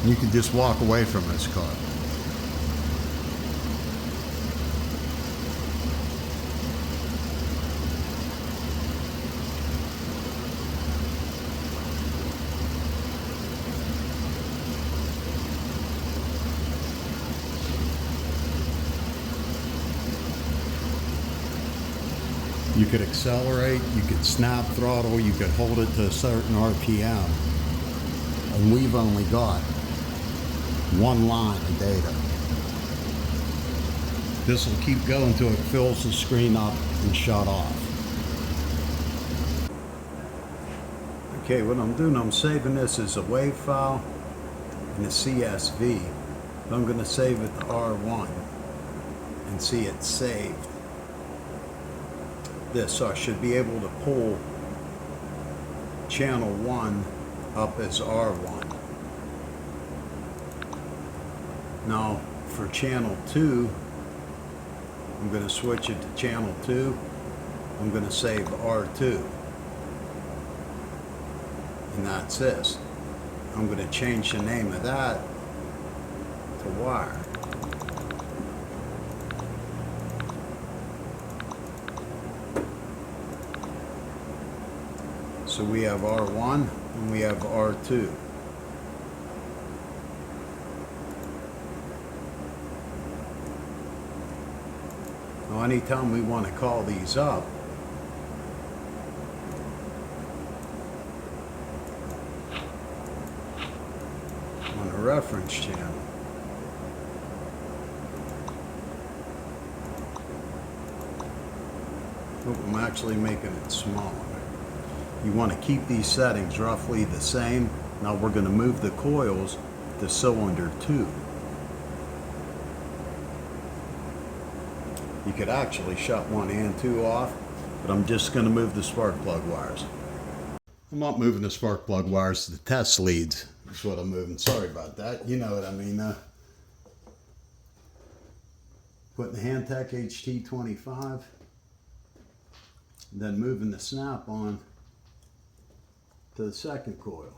You can just walk away from this car. You could accelerate, you could snap throttle, you could hold it to a certain RPM. And we've only got one line of data. This will keep going until it fills the screen up and shut off. Okay, what I'm doing, I'm saving this as a WAV file and a CSV. I'm going to save it to R1 and see it saved. So I should be able to pull channel 1 up as R1. Now for channel 2, I'm going to switch it to channel 2. I'm going to save R2. And that's this. I'm going to change the name of that to wire. So we have R1 and we have R2. Now anytime we want to call these up, on a reference channel, I'm actually making it smaller. You want to keep these settings roughly the same. Now we're going to move the coils to cylinder 2. You could actually shut 1 and 2 off, but I'm just going to move the spark plug wires. I'm not moving the spark plug wires to the test leads. That's what I'm moving. Sorry about that. You know what I mean. Putting the Handtech HT25, then moving the snap on to the second coil.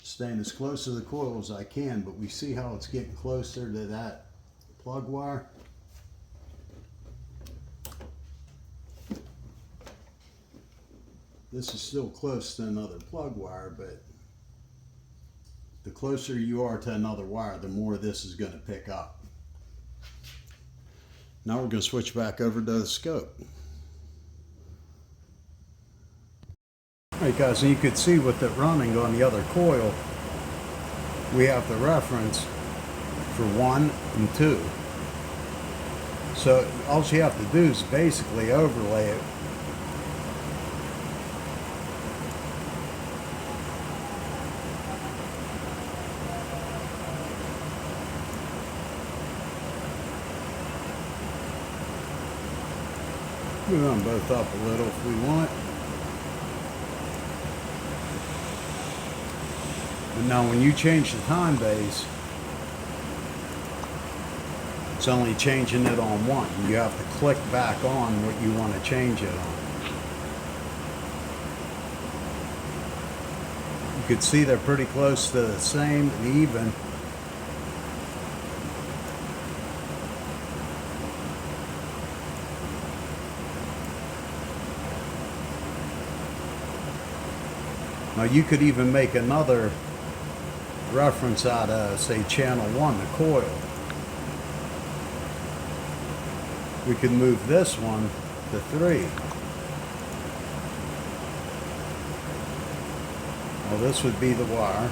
Staying as close to the coil as I can, but we see how it's getting closer to that plug wire. This is still close to another plug wire, but the closer you are to another wire, the more this is going to pick up. Now we're going to switch back over to the scope. Alright guys, and you could see with it running on the other coil, we have the reference for 1 and 2. So all you have to do is basically overlay it. We run both up a little if we want. But now when you change the time base, it's only changing it on one. You have to click back on what you want to change it on. You could see they're pretty close to the same and even. Now you could even make another reference out of, say, channel 1, the coil. We could move this one to 3. Well, this would be the wire.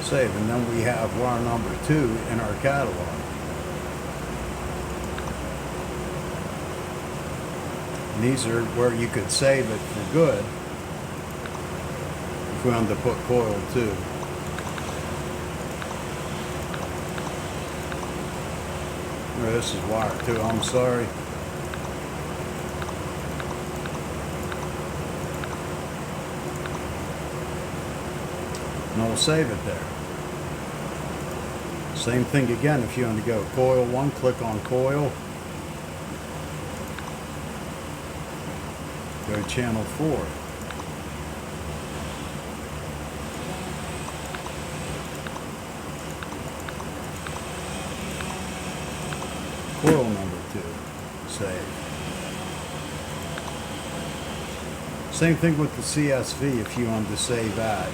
Save, and then we have wire number 2 in our catalog. And these are where you could save it for good if we wanted to put coil 2. Oh, this is wire 2, I'm sorry. And I'll save it there. Same thing again, if you want to go coil 1, click on coil. Go channel 4. Coil number 2, save. Same thing with the CSV if you wanted to save that.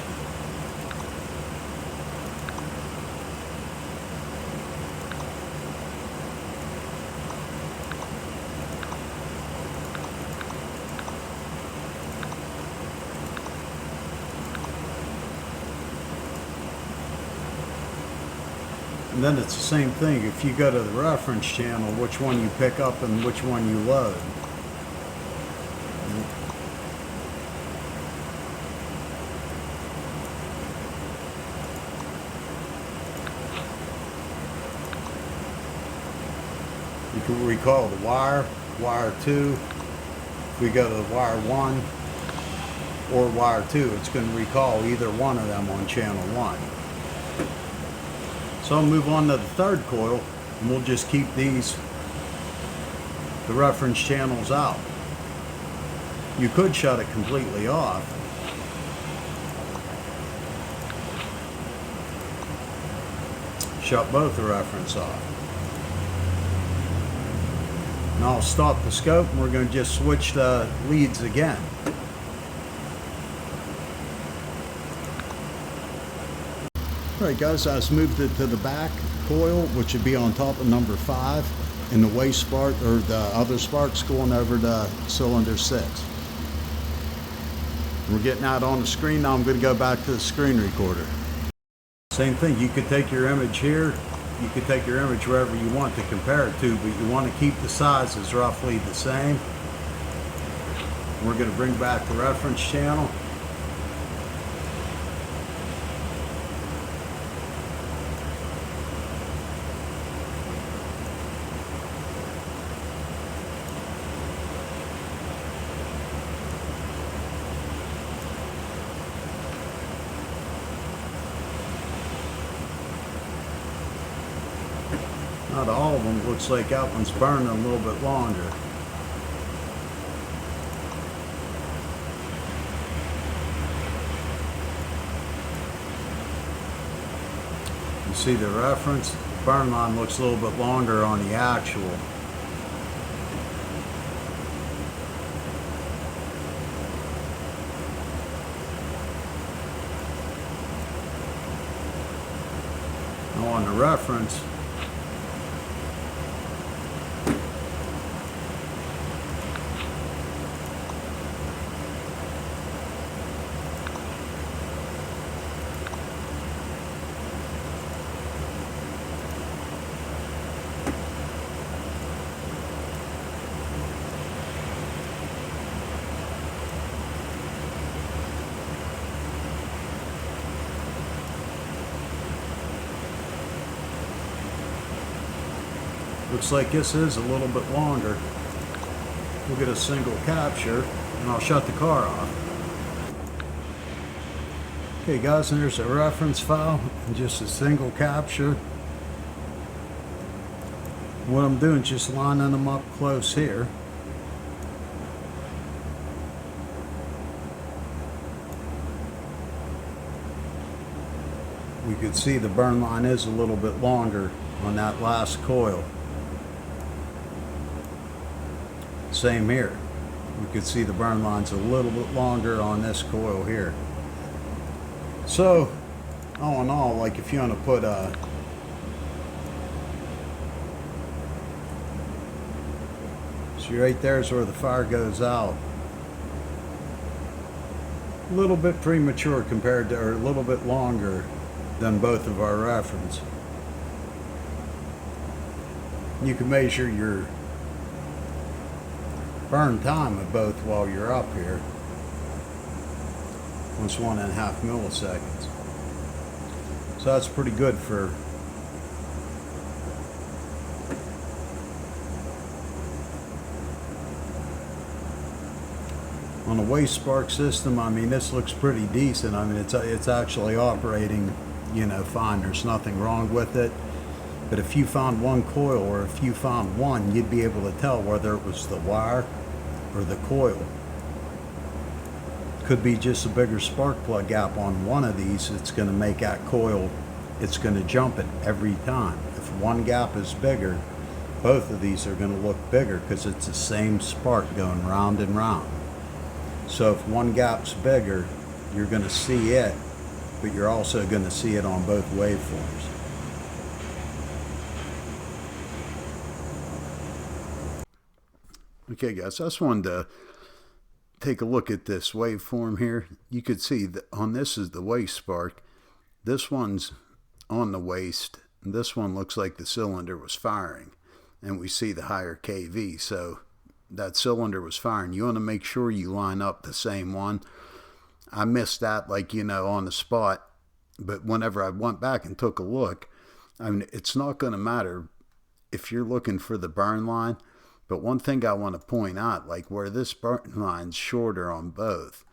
And then it's the same thing. If you go to the reference channel, which one you pick up and which one you load. You can recall the wire, wire 2. If we go to the wire 1 or wire 2, it's going to recall either one of them on channel 1. So I'll move on to the third coil, and we'll just keep these, the reference channels out. You could shut it completely off. Shut both the reference off. Now I'll stop the scope, and we're going to just switch the leads again. Alright guys, I just moved it to the back coil, which would be on top of number 5, and the waste spark, or the other sparks, going over to cylinder 6. We're getting out on the screen now. I'm going to go back to the screen recorder. Same thing, you could take your image here, you could take your image wherever you want to compare it to, but you want to keep the sizes roughly the same. We're going to bring back the reference channel. Not all of them, looks like that one's burning a little bit longer. You see the reference? The burn line looks a little bit longer on the actual. Now on the reference, looks like this is a little bit longer. We'll get a single capture and I'll shut the car off. Okay guys, and there's a reference file and just a single capture. What I'm doing is just lining them up close here. We could see the burn line is a little bit longer on that last coil. Same here. We could see the burn line's a little bit longer on this coil here. So, all in all, like if you want to put a so right there's where the fire goes out. A little bit premature compared to, or a little bit longer than both of our reference. You can measure your burn time of both while you're up here. It's 1.5 milliseconds. So that's pretty good for on a waste spark system. I mean, this looks pretty decent. I mean, it's actually operating, you know, fine. There's nothing wrong with it. But if you found one coil, or if you found one, you'd be able to tell whether it was the wire or the coil. Could be just a bigger spark plug gap on one of these. It's going to make that coil, it's going to jump it every time. If one gap is bigger, both of these are going to look bigger because it's the same spark going round and round. So if one gap's bigger, you're going to see it, but you're also going to see it on both waveforms. Okay guys, I just wanted to take a look at this waveform here. You could see that on this is the waste spark. This one's on the waste. And this one looks like the cylinder was firing. And we see the higher kV. So that cylinder was firing. You want to make sure you line up the same one. I missed that, like, you know, on the spot. But whenever I went back and took a look, I mean, it's not going to matter if you're looking for the burn line. But one thing I want to point out, like where this burn line's shorter on both,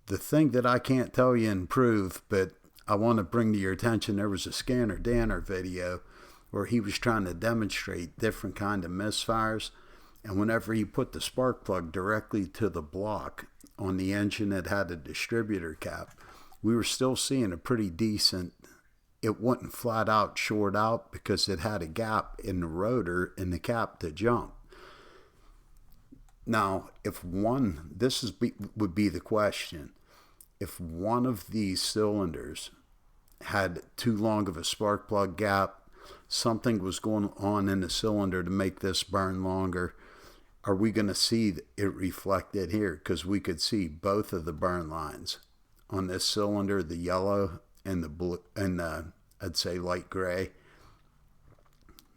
the thing that I can't tell you and prove, but I want to bring to your attention, there was a Scanner Danner video where he was trying to demonstrate different kind of misfires. And whenever he put the spark plug directly to the block on the engine that had a distributor cap, we were still seeing a pretty decent, it wouldn't flat out short out because it had a gap in the rotor in the cap to jump. Now, if one, would be the question, if one of these cylinders had too long of a spark plug gap, something was going on in the cylinder to make this burn longer, are we going to see it reflected here? Because we could see both of the burn lines on this cylinder, the yellow and the blue, and the, I'd say light gray.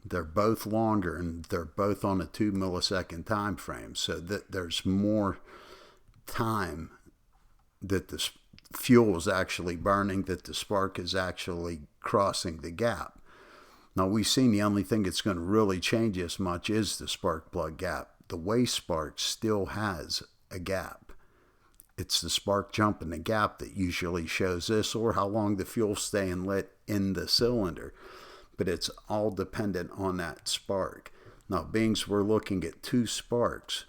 They're both longer, and they're both on a 2 millisecond time frame, so that there's more time that the fuel is actually burning, that the spark is actually crossing the gap. Now, we've seen the only thing that's going to really change this much is the spark plug gap. The waste spark still has a gap. It's the spark jump in the gap that usually shows this, or how long the fuel's staying lit in the cylinder. But it's all dependent on that spark. Now, being we're looking at 2 sparks,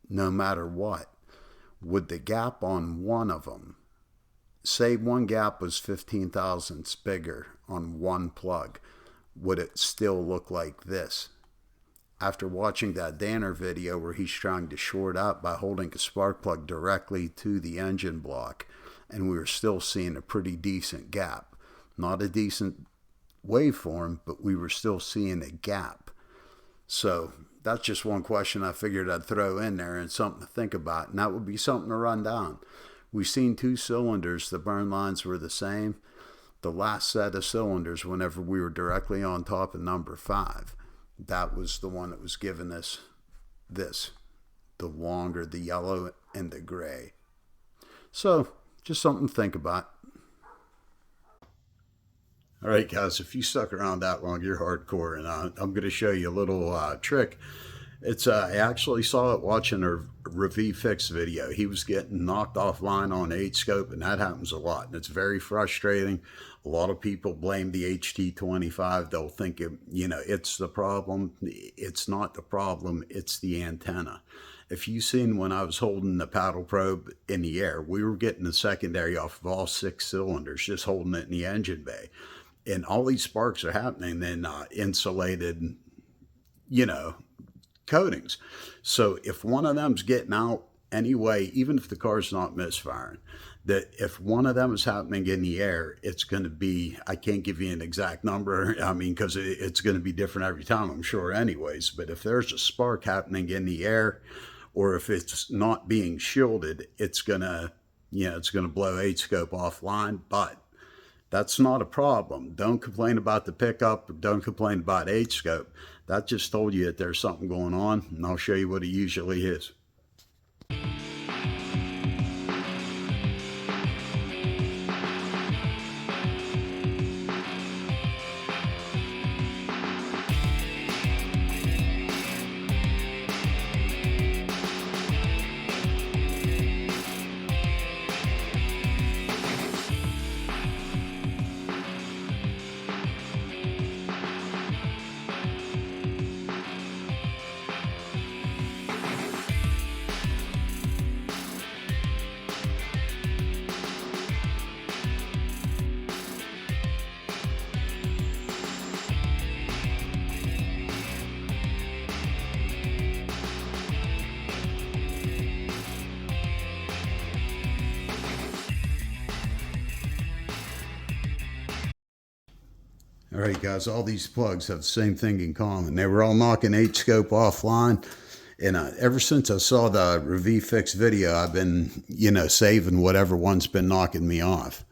no matter what, would the gap on one of them, say one gap was 15 thousandths bigger on one plug, would it still look like this? After watching that Danner video where he's trying to short out by holding a spark plug directly to the engine block, and we were still seeing a pretty decent gap. Not a decent waveform, but we were still seeing a gap. So that's just one question I figured I'd throw in there and something to think about, and that would be something to run down. We've seen 2 cylinders, the burn lines were the same. The last set of cylinders, whenever we were directly on top of number 5, that was the one that was giving us this, the longer, the yellow and the gray. So just something to think about. All right, guys, if you stuck around that long, you're hardcore, and I'm going to show you a little trick. It's I actually saw it watching a Review Fix video. He was getting knocked offline on Hscope, and that happens a lot, and it's very frustrating. A lot of people blame the HT25. They'll think it's the problem. It's not the problem. It's the antenna. If you've seen when I was holding the paddle probe in the air, we were getting the secondary off of all 6 cylinders, just holding it in the engine bay. And all these sparks are happening in insulated, coatings. So if one of them's getting out anyway, even if the car's not misfiring, that if one of them is happening in the air, it's going to be, I can't give you an exact number, because it's going to be different every time, I'm sure anyways. But if there's a spark happening in the air, or if it's not being shielded, it's going to blow Hscope offline. But that's not a problem. Don't complain about the pickup, or don't complain about Hscope. That just told you that there's something going on, and I'll show you what it usually is. All right, guys, all these plugs have the same thing in common. They were all knocking Hscope offline. And ever since I saw the Review Fix video, I've been, saving whatever one's been knocking me off.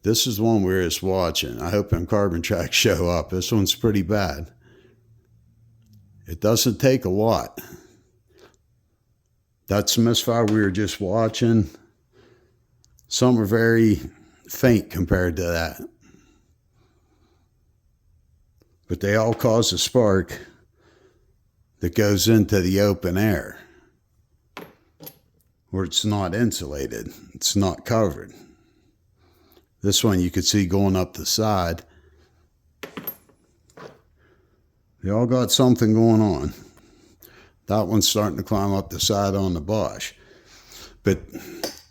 This is the one we're just watching. I hope them carbon tracks show up. This one's pretty bad. It doesn't take a lot. That's the misfire we were just watching. Some are very faint compared to that, but they all cause a spark that goes into the open air where it's not insulated, it's not covered. This one you could see going up the side. They all got something going on. That one's starting to climb up the side on the Bosch, but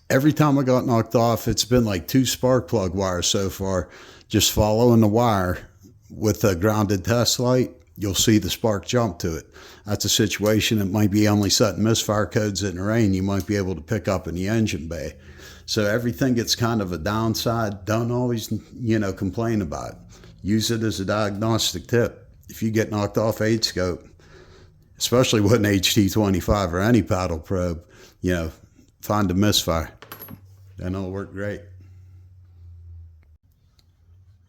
every time I got knocked off, it's been like 2 spark plug wires so far. Just following the wire with a grounded test light, you'll see the spark jump to it. That's a situation that might be only setting misfire codes in the rain. You might be able to pick up in the engine bay. So everything gets kind of a downside. Don't always, complain about it. Use it as a diagnostic tip. If you get knocked off Hscope, especially with an HT25 or any paddle probe, find a misfire. Then it'll work great.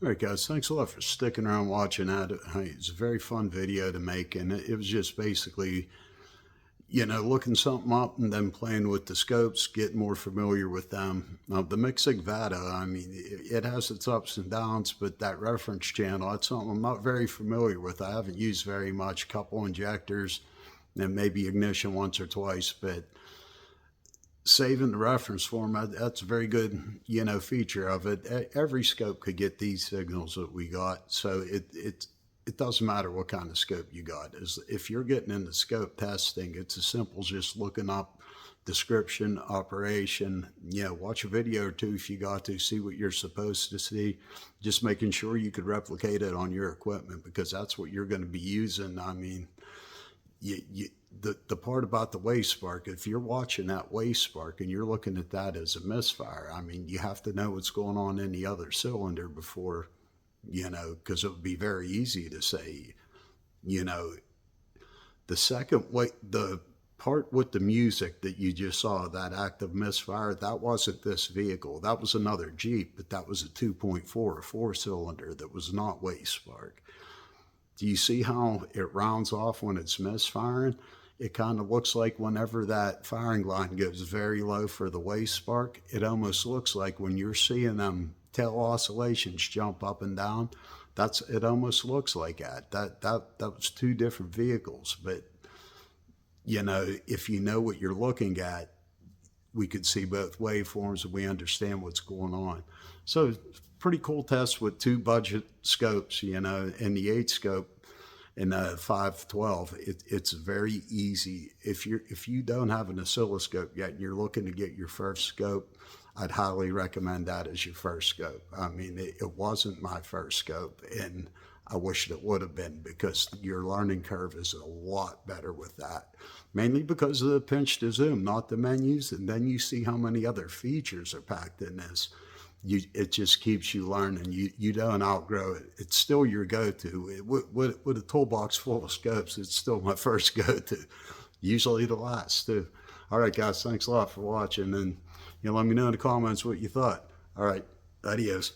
All right, guys, thanks a lot for sticking around watching that. It's a very fun video to make, and it was just basically, looking something up and then playing with the scopes, getting more familiar with them. Now, the Micsig Vato, I mean, it has its ups and downs, but that reference channel, that's something I'm not very familiar with. I haven't used very much, couple injectors, and maybe ignition once or twice, but saving the reference format, that's a very good, feature of it. Every scope could get these signals that we got. So it doesn't matter what kind of scope you got. If you're getting into scope testing, it's as simple as just looking up description, operation, watch a video or two if you got to, see what you're supposed to see, just making sure you could replicate it on your equipment, because that's what you're going to be using. I mean, the part about the wave spark, if you're watching that wave spark and you're looking at that as a misfire, I mean, you have to know what's going on in the other cylinder before, because it would be very easy to say, the second way, the part with the music that you just saw, that active misfire, that wasn't this vehicle. That was another Jeep, but that was a 2.4 4-cylinder that was not wave spark. Do you see how it rounds off when it's misfiring? It kind of looks like whenever that firing line goes very low for the wave spark, it almost looks like when you're seeing them tail oscillations jump up and down, it almost looks like that. That was two different vehicles, but if you know what you're looking at, we could see both waveforms and we understand what's going on. So pretty cool test with two budget scopes, and the 8-scope and the 512. It's very easy. If you don't have an oscilloscope yet and you're looking to get your first scope, I'd highly recommend that as your first scope. I mean, it wasn't my first scope, and I wish it would have been, because your learning curve is a lot better with that. Mainly because of the pinch to zoom, not the menus, and then you see how many other features are packed in this. It just keeps you learning. You don't outgrow it. It's still your go-to. With a toolbox full of scopes, it's still my first go-to. Usually the last too. All right, guys, thanks a lot for watching, and let me know in the comments what you thought. All right, adios.